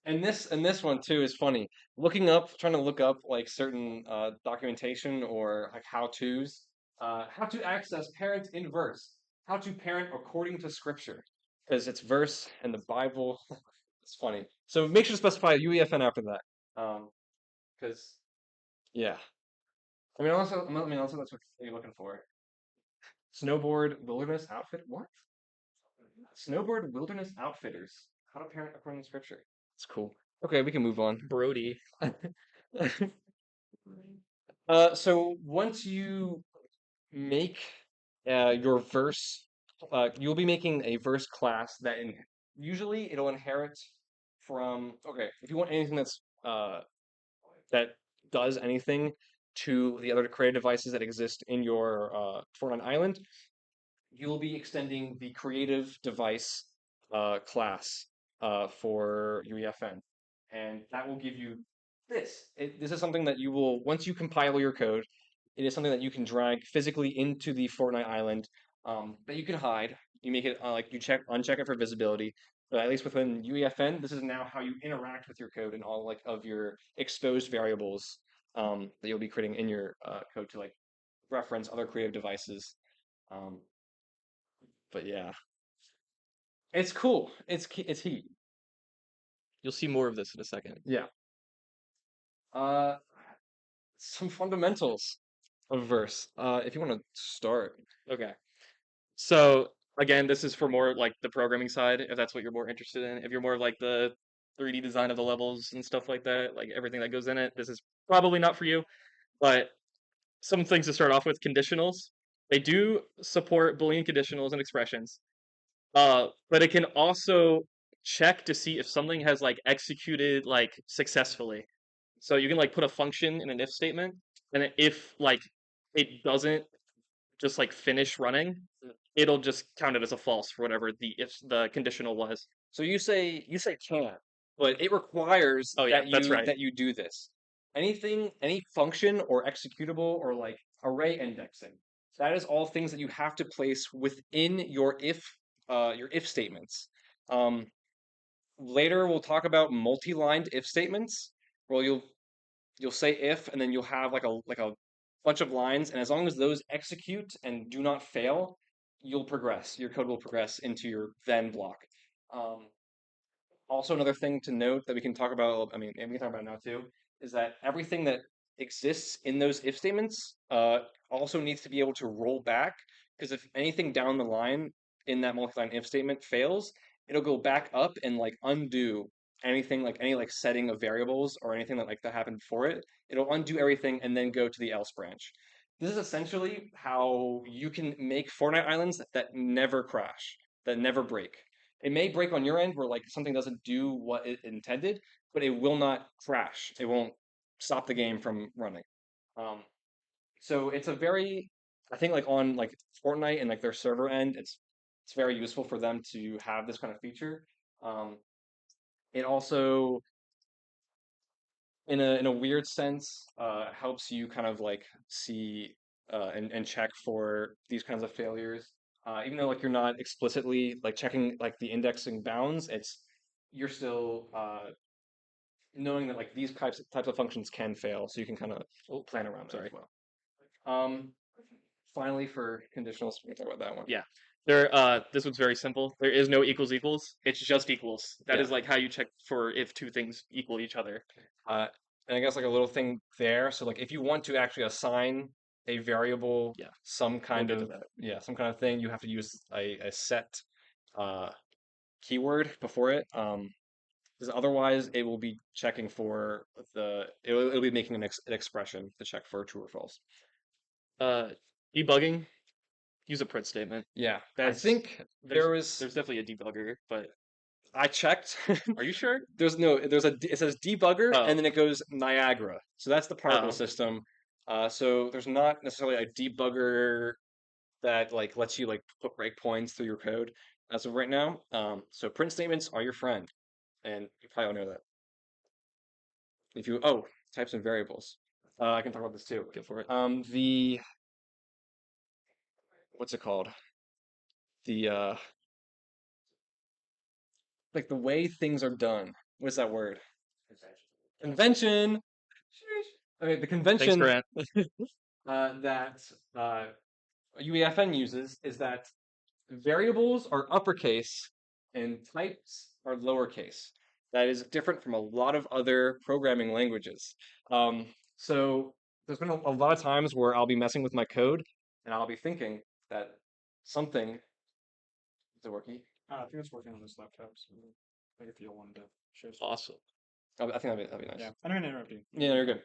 and this one too is funny. Trying to look up certain documentation or how-tos. How to access parent in verse. How to parent according to scripture, because it's verse and the Bible. It's funny. So make sure to specify UEFN after that. Because yeah. I mean, also that's what you're looking for. Snowboard wilderness outfit. What? Snowboard wilderness outfitters. How to parent according to scripture. It's cool. Okay, we can move on. Brody. So once you make your verse, you'll be making a verse class that usually it'll inherit from. Okay, if you want anything that does anything to the other creative devices that exist in your Fortnite island, you'll be extending the creative device class for UEFN. And that will give you this. This is something that you will, once you compile your code, it is something that you can drag physically into the Fortnite island that you can hide. You make it like you uncheck it for visibility. But at least within UEFN, this is now how you interact with your code and all like of your exposed variables that you'll be creating in your code to like reference other creative devices. Um, but yeah, it's cool. It's heat. You'll see more of this in a second. Yeah. Uh, some fundamentals of verse. If you want to start. Okay. So again, this is for more like the programming side, if that's what you're more interested in. If you're more of like the 3D design of the levels and stuff like that, like everything that goes in it, this is probably not for you. But some things to start off with, conditionals. They do support Boolean conditionals and expressions. But it can also check to see if something has like executed like successfully. So you can like put a function in an if statement, and if like it doesn't just like finish running, it'll just count it as a false for whatever the conditional was. So you say can, but it requires Oh yeah, that's right. that you do this. Any function or executable or like array indexing. That is all things that you have to place within your if statements. Um, Later we'll talk about multi-lined if statements, where you'll say if and then you'll have like a bunch of lines, and as long as those execute and do not fail, you'll progress. Your code will progress into your then block. Um, Also, another thing to note that we can talk about, I mean, and we can talk about now too, is that everything that exists in those if statements also needs to be able to roll back, because if anything down the line in that multi-line if statement fails, it'll go back up and like undo anything, like any like setting of variables or anything that happened before it. It'll undo everything and then go to the else branch. This is essentially how you can make Fortnite islands that never crash, that never break. It may break on your end where like something doesn't do what it intended, but it will not crash. It won't stop the game from running. Um, so it's a very, I think like on like Fortnite and like their server end, it's very useful for them to have this kind of feature. Um, it also, in a weird sense, helps you kind of like see and check for these kinds of failures. Even though like you're not explicitly like checking like the indexing bounds, you're still knowing that like these types of functions can fail, so you can kind of plan around that as well. Finally, for conditionals, we can talk about that one. Yeah. This one's very simple. There is no equals equals. It's just equals. That is Yeah. like how you check for if two things equal each other. And I guess like a little thing there. So like if you want to actually assign a variable Yeah, some kind get to of that. some kind of thing, you have to use a set keyword before it. Because otherwise it will be checking for it'll be making an expression to check for true or false. Uh, Debugging, use a print statement. Yeah, I That's think there's definitely a debugger, but I checked. are you sure? It says debugger Oh, and then it goes Niagara. So that's the particle oh, system. So there's not necessarily a debugger that like lets you like put breakpoints through your code as of right now. So print statements are your friend, and you probably all know that. If you types and variables, I can talk about this too. go for it. The what's it called? The like the way things are done. What's that word? Convention. Okay, the Thanks, convention Grant. that UEFN uses is that variables are uppercase and types are lowercase. That is different from a lot of other programming languages. So there's been a lot of times where I'll be messing with my code and I'll be thinking that something. Is it working? I think it's working on this laptop. So like if you wanted to share. Awesome. I think that'd be nice. Yeah, I don't mean to interrupt you. Yeah, you're good.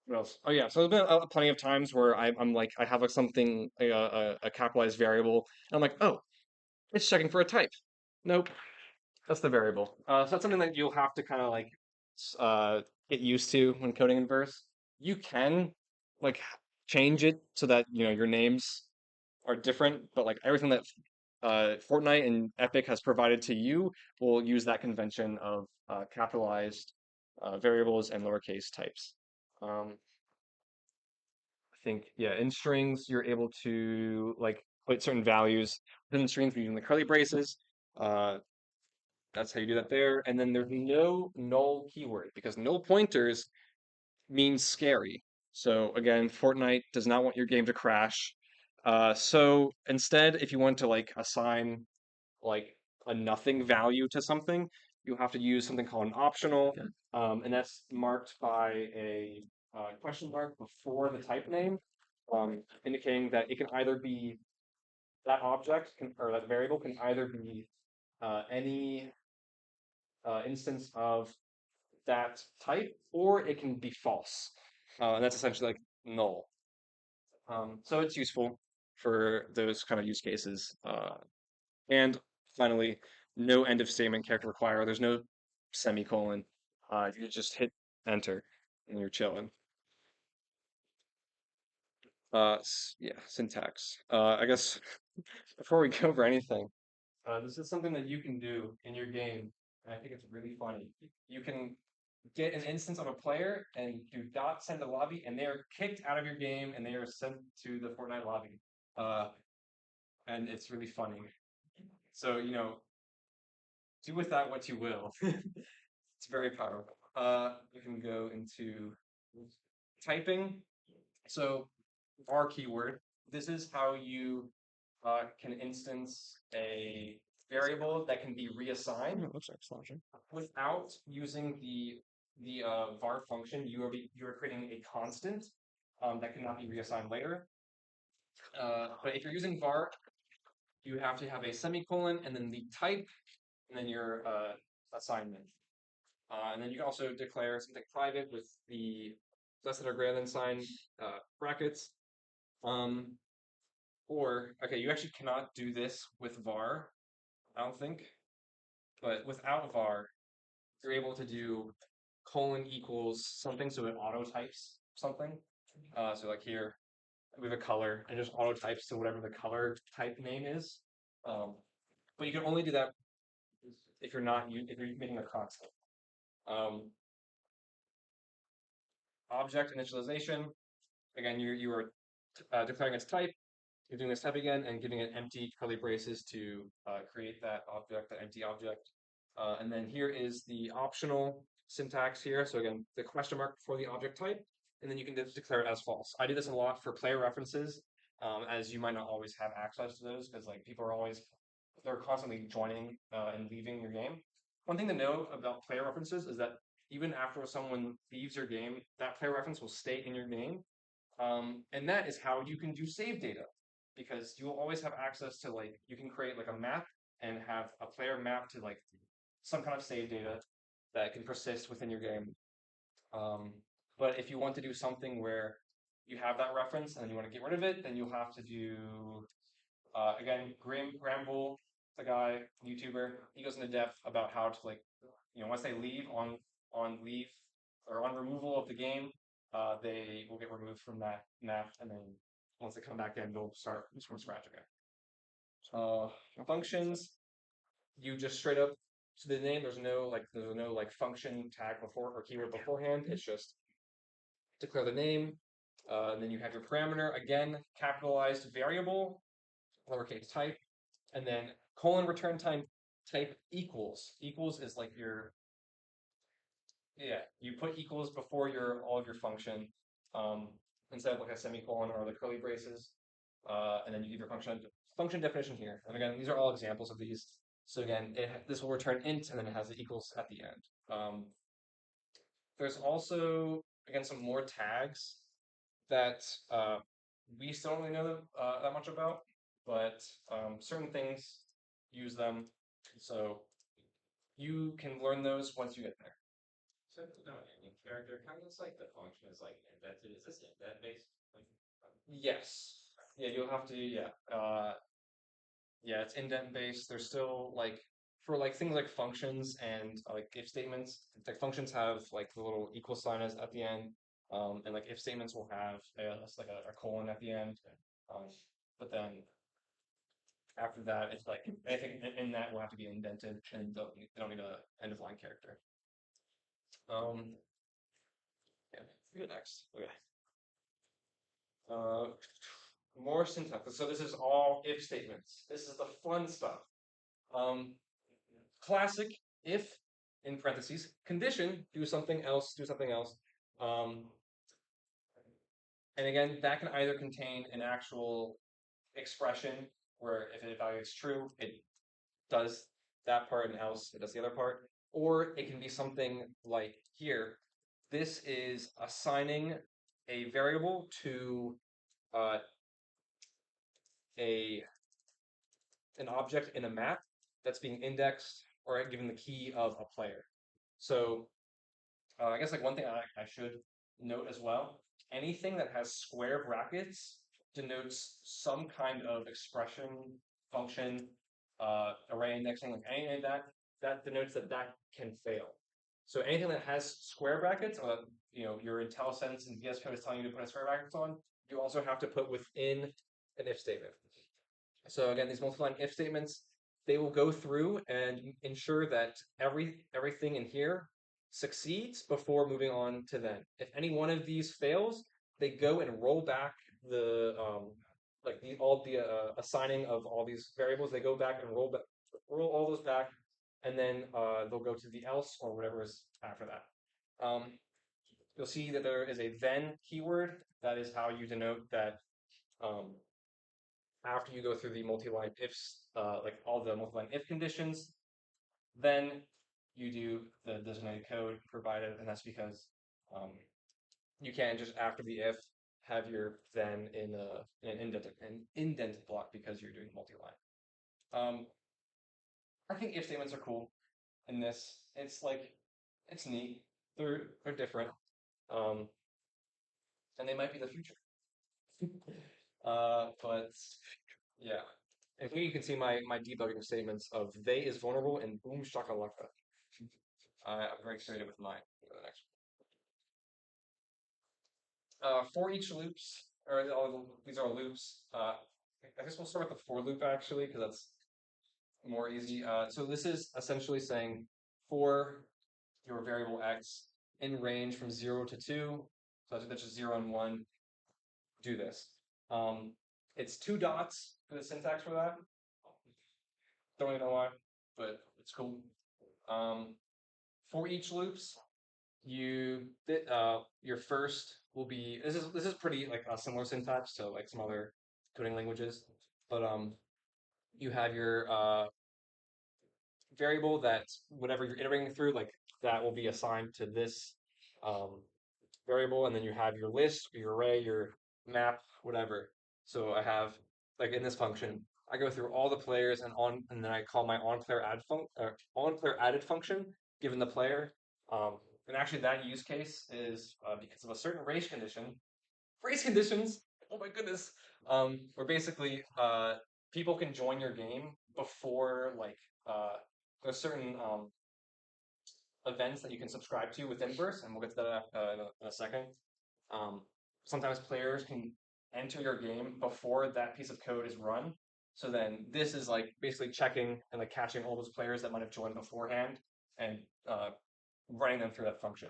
What else? Oh yeah, so there's been plenty of times where I'm like I have like something a capitalized variable, and I'm like, oh, it's checking for a type. Nope, that's the variable. So that's something that you'll have to kind of like get used to when coding in verse. You can like change it so that your names are different, but like everything that Fortnite and Epic has provided to you will use that convention of capitalized variables and lowercase types. I think, yeah, in strings, you're able to like put certain values within the strings using the curly braces. Uh, that's how you do that there. And then there's no null keyword because null pointers means scary. So again, Fortnite does not want your game to crash. So instead, if you want to like assign like a nothing value to something, you have to use something called an optional, and that's marked by a question mark before the type name, indicating that it can either be that or that variable can either be any instance of that type, or it can be false, and that's essentially like null. So it's useful for those kind of use cases. And finally, no end of statement character require. There's no semicolon. You just hit enter and you're chilling. Yeah, syntax. I guess before we go over anything, this is something that you can do in your game, and I think it's really funny. You can get an instance of a player and do dot send to lobby, and they are kicked out of your game and they are sent to the Fortnite lobby. Uh, and it's really funny. So, do with that what you will. It's very powerful. You can go into typing. So var keyword. This is how you can instance a variable that can be reassigned. It looks like slashing. Without using the var function. You are creating a constant that cannot be reassigned later. But if you're using var, you have to have a semicolon and then the type and then your assignment. And then you can also declare something private with the less than or greater than sign brackets. Okay, you actually cannot do this with var, I don't think. But without var, you're able to do colon equals something, so it auto types something. So like here, we have a color, and just auto types to whatever the color type name is. But you can only do that if you're making a constant. Object initialization. Again, you are declaring its type. You're doing this type again and giving it empty curly braces to create that object, that empty object. And then here is the optional syntax here. So again, the question mark for the object type, and then you can just declare it as false. I do this a lot for player references, as you might not always have access to those because like people are they're constantly joining and leaving your game. One thing to know about player references is that even after someone leaves your game, that player reference will stay in your game. And that is how you can do save data because you will always have access to like, you can create like a map and have a player map to like some kind of save data that can persist within your game. But if you want to do something where you have that reference and you want to get rid of it, then you'll have to do, again, Gramble, the guy, YouTuber, he goes into depth about how to like, once they leave on leave or on removal of the game, they will get removed from that map, and then once they come back in, they'll start from scratch again. Functions, you just straight up to the name. There's no like function tag before or keyword beforehand. It's just declare the name. And then you have your parameter again, capitalized variable, lowercase type, and then colon return time type equals. Equals is like you put equals before all of your function, instead of like a semicolon or the curly braces, and then you give your function definition here. And again, these are all examples of these. So again, this will return int, and then it has the equals at the end. There's also again some more tags that we still don't really know that much about, but certain things use them. So you can learn those once you get there. So no ending character, how does like the function is like invented? Is this indent based? Like, Yes. Yeah, you'll have to. Yeah. Yeah, it's indent based. There's still like for like things like functions and like if statements. Like functions have like the little equal sign at the end, and like if statements will have like a colon at the end. Um, but then after that, it's like anything in that will have to be indented, and they don't need a end of line character. Yeah, we go next. Okay. Uh, more syntax. So this is all if statements. This is the fun stuff. Um, classic if in parentheses condition do something else, do something else. Um, and again, that can either contain an actual expression where if it evaluates true, it does that part, and else it does the other part, or it can be something like here. This is assigning a variable to uh, a an object in a map that's being indexed or given the key of a player. So I guess like one thing I should note as well, anything that has square brackets denotes some kind of expression, function, array indexing, like any of that, that denotes that that can fail. So anything that has square brackets, or your IntelliSense and VS Code is telling you to put a square brackets on, you also have to put within an if statement. So again, these multiplying if statements, they will go through and ensure that everything in here succeeds before moving on to then. If any one of these fails, they go and roll back the assigning of all these variables. They go back and roll all those back, and then they'll go to the else or whatever is after that. You'll see that there is a then keyword. That is how you denote that after you go through the multi-line ifs, like all the multi-line if conditions, then you do the designated code provided, and that's because you can't just after the if have your then in an indented block because you're doing multi-line. I think if statements are cool in this. It's like it's neat. They're different, um, and they might be the future. But yeah. And here you can see my debugging statements of they is vulnerable and boom shakalaka. I'm very excited with mine. Go to the next one. For each loops, or these are loops. I guess we'll start with the for loop actually, because that's more easy. So this is essentially saying for your variable x in range from 0 to 2, so that's just 0 and 1, do this. It's 2 dots for the syntax for that. Don't really know why, but it's cool. For each loops, your first will be this is pretty like a similar syntax to like some other coding languages, but you have your variable that whatever you're iterating through, like that will be assigned to this variable, and then you have your list, your array, your map, whatever. So I have like in this function, I go through all the players and then I call my onPlayer added function given the player. And actually that use case is because of a certain race condition. Race conditions. Oh my goodness. Where basically people can join your game before like there's certain events that you can subscribe to within Verse, and we'll get to that in a second. Sometimes players can enter your game before that piece of code is run. So then this is like basically checking and like catching all those players that might have joined beforehand and running them through that function.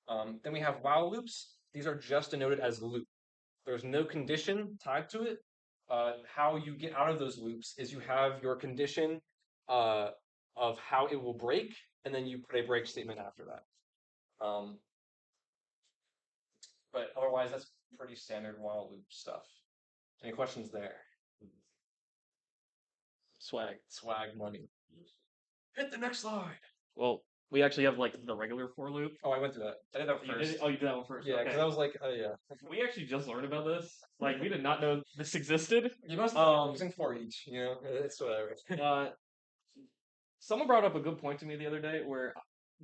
Then we have while loops. These are just denoted as loop. There's no condition tied to it. How you get out of those loops is you have your condition of how it will break, and then you put a break statement after that. But otherwise, that's pretty standard while loop stuff. Any questions there? Swag. Swag money. Hit the next slide. Well, we actually have like the regular for loop. Oh, I went through that. I did that You first. did? Oh, you did that one first. Yeah, because Okay. I was like, oh yeah. We actually just learned about this. Like, we did not know this existed. You must using for each, you know? It's whatever. Someone brought up a good point to me the other day where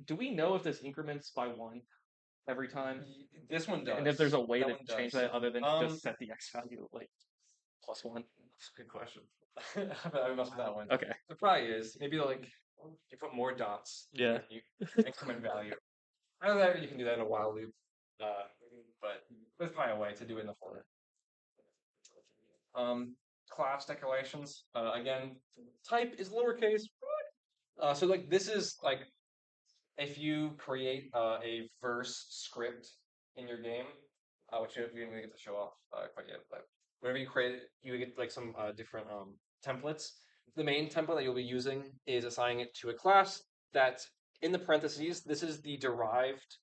do we know if this increments by 1 every time? This one does. And if there's a way That to one change does. that other than just set the x value like +1? That's a good question. I must have that one. Okay. It probably is. Maybe like you put more dots. Yeah. And you increment value. Either that or you can do that in a while loop. But there's probably a way to do it in the format. Class declarations. Again, type is lowercase. So like this is like if you create a verse script in your game, which we didn't get to show off quite yet, but whenever you create it, you get like some different templates. The main template that you'll be using is assigning it to a class that in the parentheses, this is the derived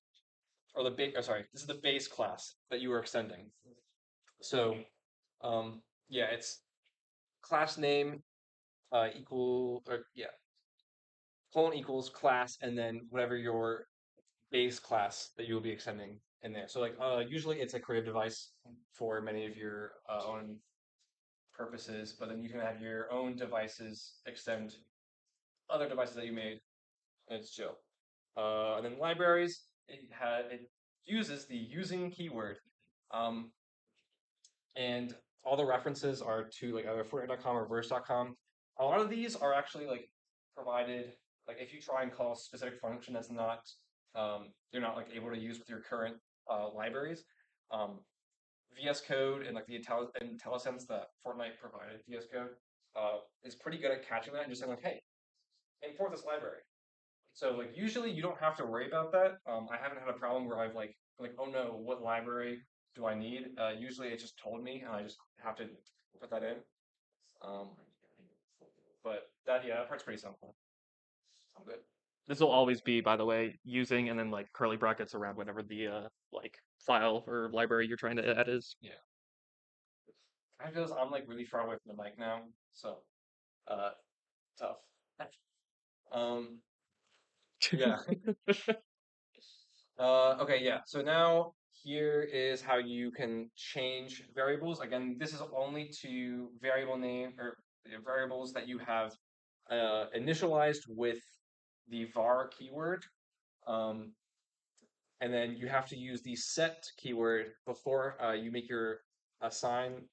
or the this is the base class that you are extending. So yeah, it's class name colon equals class and then whatever your base class that you will be extending in there. So like usually it's a creative device for many of your own purposes, but then you can have your own devices extend other devices that you made, and it's chill. And then libraries, it uses the using keyword, and all the references are to like either Fortnite.com or verse.com. A lot of these are actually like provided. Like if you try and call a specific function that's not you're not like able to use with your current libraries. VS Code and like the IntelliSense that Fortnite provided VS Code is pretty good at catching that and just saying like, hey, import this library. So like usually you don't have to worry about that. I haven't had a problem where I've like oh no, what library do I need? Usually it just told me and I just have to put that in. But that part's pretty simple. I'm good. This will always be, by the way, using and then like curly brackets around whatever the like file or library you're trying to add is. Yeah. I feel I'm like really far away from the mic now, so tough. Yeah. Okay, yeah. So now here is how you can change variables. Again, this is only to variable name or variables that you have initialized with the var keyword. And then you have to use the set keyword before you make your assignment.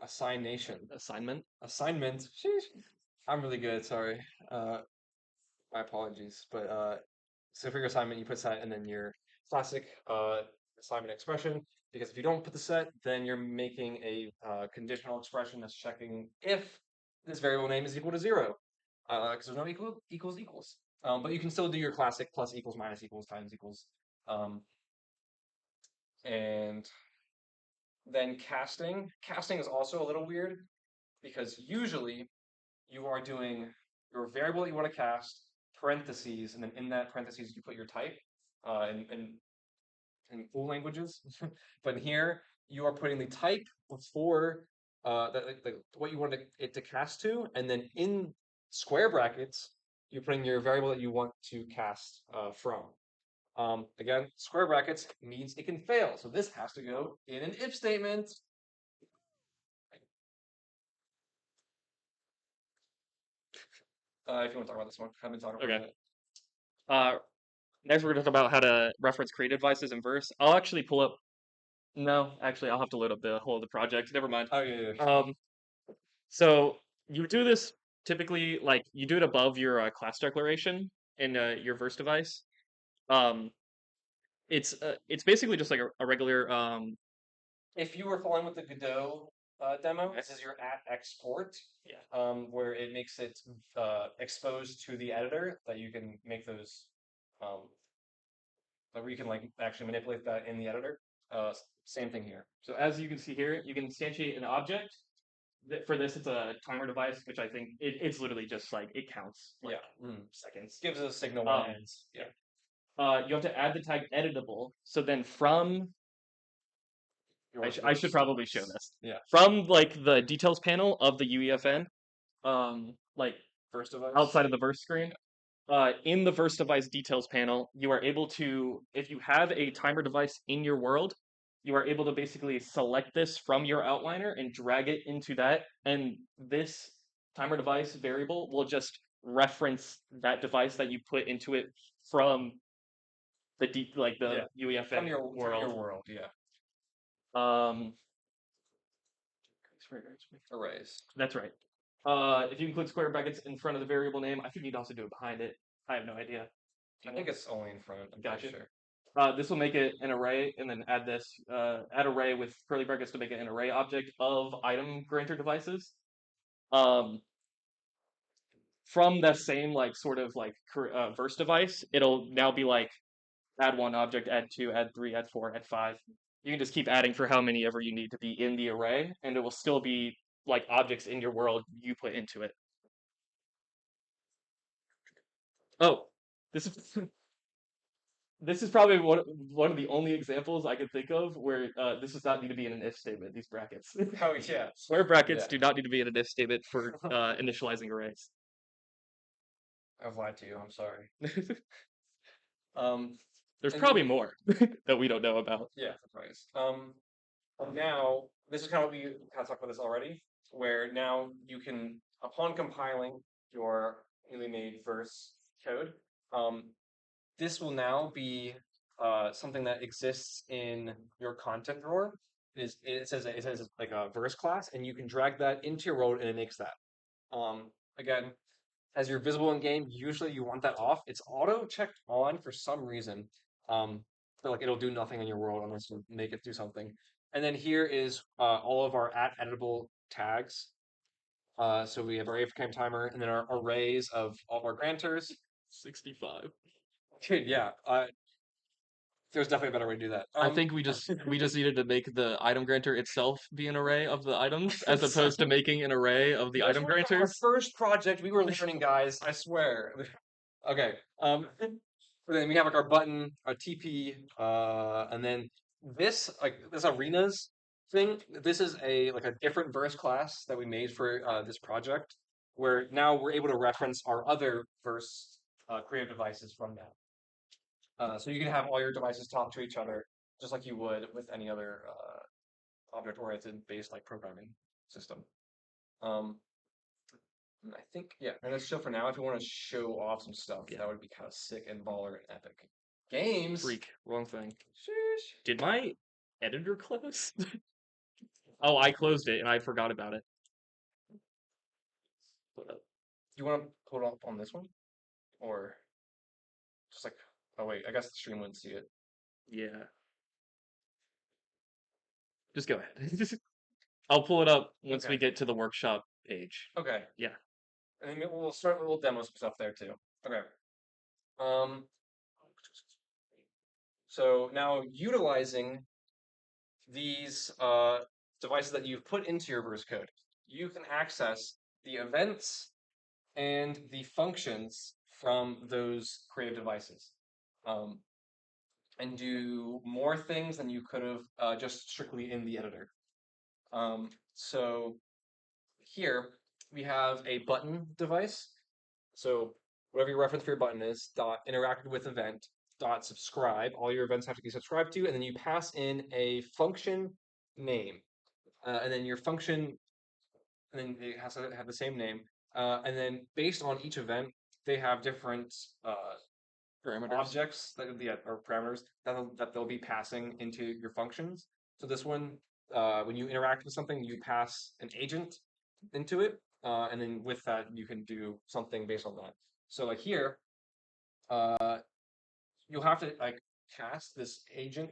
Assignment. Sheesh. I'm really good. Sorry. My apologies. But so for your assignment, you put set and then your classic assignment expression. Because if you don't put the set, then you're making a conditional expression that's checking if this variable name is equal to 0. Because there's no equals. But you can still do your classic plus equals, minus equals, times equals. And then casting. Casting is also a little weird because usually you are doing your variable that you want to cast, parentheses, and then in that parentheses you put your type in full languages. But here you are putting the type before what you want it to cast to, and then in square brackets you're putting your variable that you want to cast from. Again, square brackets means it can fail, so this has to go in an if statement. If you want to talk about this one, I've been talking about it. Next we're going to talk about how to reference creative devices in verse. I'll actually pull up. No, actually, I'll have to load up the whole of the project. Never mind. Oh yeah. So you do this typically like you do it above your class declaration in your verse device. It's basically just like a regular. If you were following with the Godot demo, this is your at export. Yeah. Where it makes it exposed to the editor that you can make those. Where you can like actually manipulate that in the editor. Same thing here. So as you can see here, you can instantiate an object. For this, it's a timer device, which I think it's literally just like it counts like seconds. Gives us a signal when it ends. Yeah. You have to add the tag editable. So then from I should probably show this. Yeah. From like the details panel of the UEFN, like first device outside of the verse screen, in the verse device details panel, you are able to, if you have a timer device in your world, you are able to basically select this from your outliner and drag it into that, and this timer device variable will just reference that device that you put into it from the like the UEFN From your world. world, yeah. Um, Arrays. that's right. If you include square brackets in front of the variable name, I think you'd also do it behind it. I have no idea. I think it's only in front. I'm Gotcha. pretty sure. This will make it an array, and then add this add array with curly brackets to make it an array object of item granter devices. From that same like sort of like verse device, it'll now be like add one object, add two, add three, add four, add five. You can just keep adding for how many ever you need to be in the array, and it will still be like objects in your world you put into it. Oh, this is this is probably one of the only examples I could think of where this does not need to be in an if statement. These brackets. Oh yeah. Square brackets Yeah. do not need to be in an if statement for initializing arrays. I've lied to you. I'm sorry. There's And- probably more that we don't know about. Yeah, that's right. Now this is kind of what we kind of talked about this already, where now you can, upon compiling your newly made verse code, this will now be something that exists in your content drawer. It says like a verse class, and you can drag that into your world, and it makes that. Again, as you're visible in game, usually you want that off. It's auto checked on for some reason. So like it'll do nothing in your world unless you make it do something. And then here is all of our editable tags. So we have our AFK timer, and then our arrays of all of our grantors. 65. Dude, yeah. There's definitely a better way to do that. I think we just needed to make the item granter itself be an array of the items, as opposed to making an array of the item Our granters. first project, we were learning, guys. I swear. Okay. Then we have like our button, our TP, and then this arenas thing. This is a different verse class that we made for this project, where now we're able to reference our other verse creative devices from that. So you can have all your devices talk to each other just like you would with any other object-oriented based like programming system. And I think and that's still for now. If you want to show off some stuff, that would be kind of sick and baller and epic. Games. Freak, wrong thing. Sheesh. Did my editor close? Oh, I closed it and I forgot about it. You want to pull it up on this one, or just like? Oh wait, I guess the stream wouldn't see it. Yeah. Just go ahead. I'll pull it up once Okay. we get to the workshop page. Okay. Yeah. And then we'll start. We'll demo some stuff there too. Okay. So now utilizing these devices that you've put into your verse code, you can access the events and the functions from those creative devices, and do more things than you could have just strictly in the editor. So here we have a button device. So whatever your reference for your button is, dot interacted with event, dot subscribe. All your events have to be subscribed to, and then you pass in a function name, and then your function, and then it has to have the same name, and then based on each event, they have different Parameters. objects or parameters that they'll be passing into your functions. So this one, when you interact with something, you pass an agent into it, and then with that you can do something based on that. So like here, you'll have to like pass this agent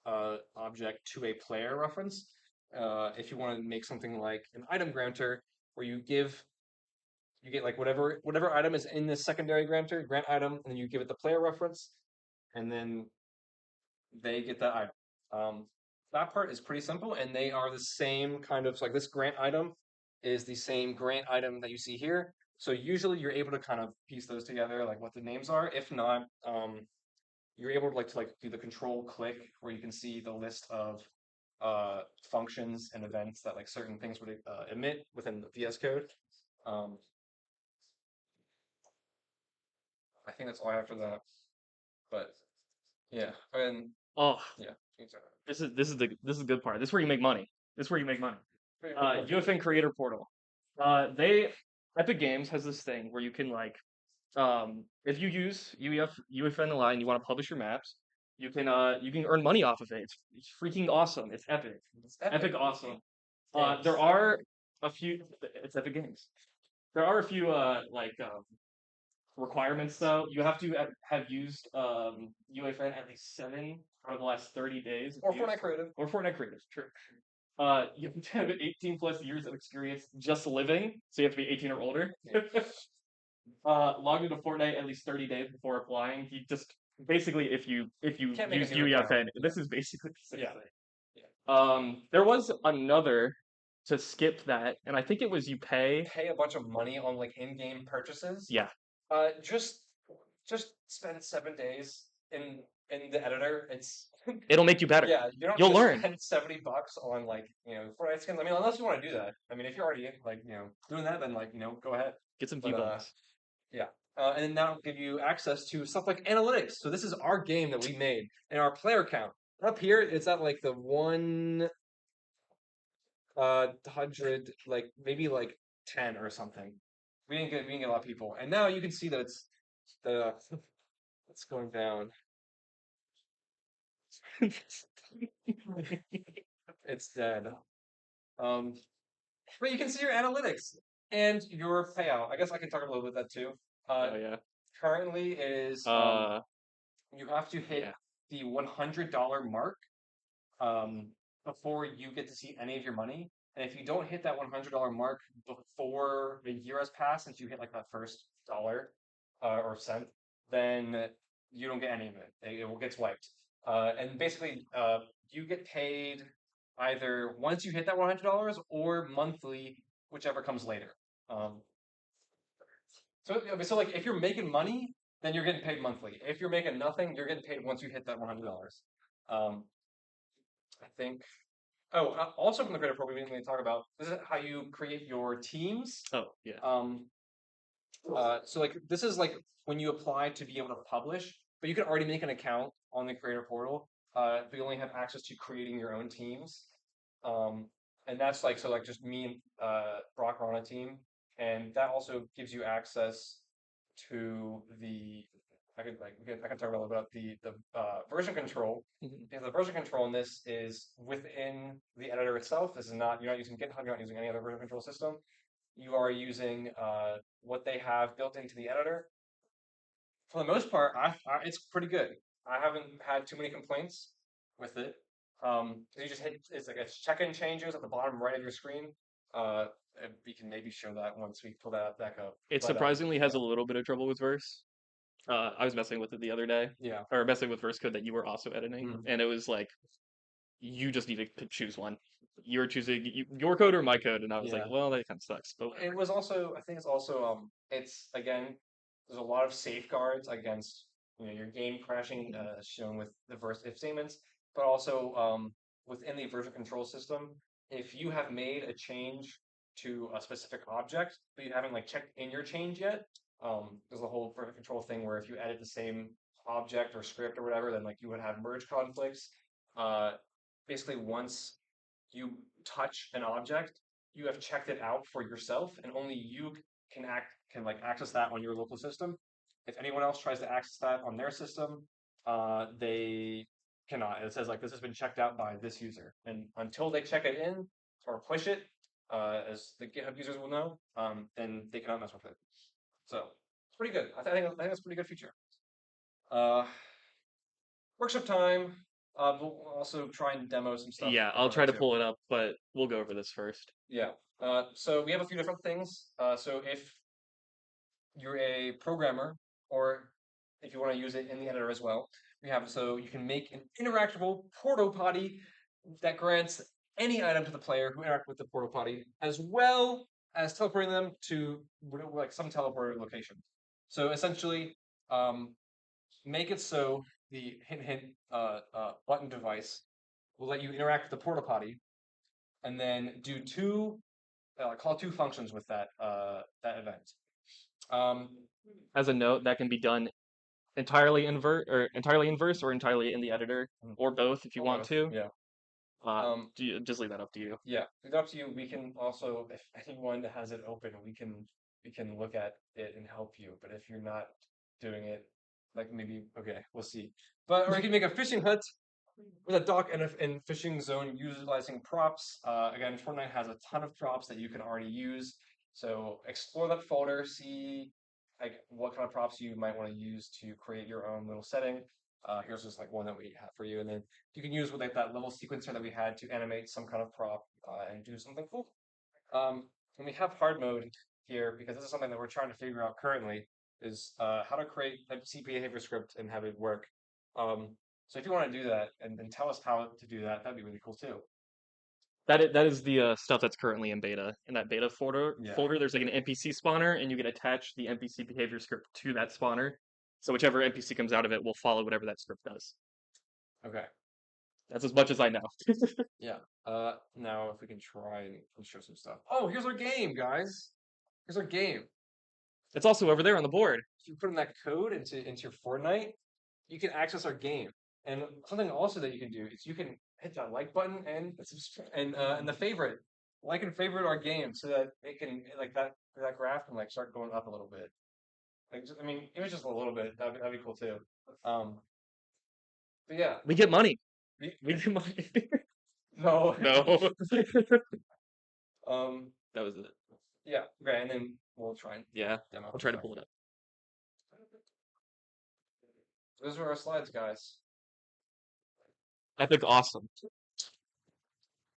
object to a player reference if you want to make something like an item granter, where you get like whatever item is in this secondary granter, grant item, and then you give it the player reference, and then they get that item. That part is pretty simple, and they are the same kind of, so like this grant item is the same grant item that you see here. So usually you're able to kind of piece those together, like what the names are. If not, you're able to do the control click, where you can see the list of functions and events that like certain things would emit within the VS Code. I think that's all I have for that. But yeah, and Oh, yeah, this is the good part. This is where you make money. This is where you make money. UFN Creator Portal. They Epic Games has this thing where you can like if you use UEFN a lot and you want to publish your maps, you can earn money off of it. It's freaking awesome. It's epic. It's Epic awesome. Games. There are a few. It's Epic Games. There are a few requirements though. You have to have used UEFN at least 7 out of the last 30 days. Or Fortnite Creative. Or Fortnite Creative. True. You have to have 18 plus years of experience just living, so you have to be 18 or older. Logged into Fortnite at least 30 days before applying. You just basically if you Can't make a use new UEFN, account. this is basically the same Yeah. thing. There was another to skip that, and I think it was you pay. Pay a bunch of money on like in-game purchases. Yeah, Just spend 7 days in the editor. It's it'll make you better. yeah, you don't You'll need to learn. spend $70 on like Fortnite skins. I mean, unless you want to do that. I mean, if you're already like doing that, then like go ahead. Get some But, V-Bucks. Yeah. And then that'll give you access to stuff like analytics. So this is our game that we made and our player count. Up here, it's at like the 100, like maybe like 10 or something. We didn't get a lot of people. And now you can see that it's going down. It's dead. But you can see your analytics and your payout. I guess I can talk a little bit about that too. Oh yeah. Currently is you have to hit yeah. the $100 mark before you get to see any of your money. And if you don't hit that $100 mark before a year has passed, since you hit like that first dollar or cent, then you don't get any of it. It gets wiped. And basically, you get paid either once you hit that $100 or monthly, whichever comes later. So like if you're making money, then you're getting paid monthly. If you're making nothing, you're getting paid once you hit that $100. I think. Oh, also from the creator program, we didn't really talk about this is how you create your teams. Oh yeah. So like this is like when you apply to be able to publish, but you can already make an account on the creator portal. But you only have access to creating your own teams. And that's like so like just me and Brock are on a team, and that also gives you access to the I can talk a little about the version control. Because the version control in this is within the editor itself. This is not you're not using GitHub, you're not using any other version control system. You are using what they have built into the editor. For the most part, it's pretty good. I haven't had too many complaints with it. You just hit it's like a check-in changes at the bottom right of your screen. We can maybe show that once we pull that back up. It But, surprisingly has a little bit of trouble with verse. I was messing with it the other day, yeah. or messing with verse code that you were also editing, Mhm. and it was like, you just need to choose one. You're choosing your code or my code, and I was like, Yeah. well, that kind of sucks. But It was also I think it's also it's again there's a lot of safeguards against your game crashing shown with the verse if statements, but also within the version control system, if you have made a change to a specific object, but you haven't like checked in your change yet, there's a whole version control thing where if you edit the same object or script or whatever, then like you would have merge conflicts. Basically, once you touch an object, you have checked it out for yourself, and only you can like access that on your local system. If anyone else tries to access that on their system, they cannot. It says like this has been checked out by this user, and until they check it in or push it, as the GitHub users will know, then they cannot mess with it. So it's pretty good. I think that's a pretty good feature. Workshop time. We'll also try and demo some stuff. yeah, I'll try to pull it up, but we'll go over this first. Yeah. So we have a few different things. So if you're a programmer, or if you want to use it in the editor as well, we have so you can make an interactable portal potty that grants any item to the player who interact with the portal potty, as well as teleporting them to like some teleporter location. So essentially, make it so the hint button device will let you interact with the portal potty, and then do call two functions with that event. as a note, that can be done entirely inverse or entirely in the editor Mm. or both if you Or want both, to. yeah. Just leave that up to you. Yeah, it's up to you. We can also, if anyone has it open, we can look at it and help you. But if you're not doing it, like maybe okay, we'll see. But or you can make a fishing hut with a dock and fishing zone utilizing props. Again, Fortnite has a ton of props that you can already use. So explore that folder, see like what kind of props you might want to use to create your own little setting. Here's just like one that we have for you, and then you can use with like that level sequencer that we had to animate some kind of prop and do something cool. And we have hard mode here because this is something that we're trying to figure out currently is how to create a C behavior script and have it work. So if you want to do that and tell us how to do that, that'd be really cool too. That is the stuff that's currently in beta. In that beta Yeah. folder, there's like an NPC spawner, and you can attach the NPC behavior script to that spawner. So whichever NPC comes out of it will follow whatever that script does. Okay. That's as much as I know. Yeah. Now if we can try and show some stuff. Oh, here's our game, guys. Here's our game. It's also over there on the board. If you put in that code into your Fortnite, you can access our game. And something also that you can do is you can hit that like button and the favorite, like and favorite our game so that it can like that graph can like start going up a little bit. Like I mean, even just a little bit, that'd be cool too. Um, but yeah, We get money. we, We get money. no, No. um, That was it. yeah, okay, and then we'll try and Yeah. demo. I'll try to pull it up. Those are our slides, guys. Epic awesome.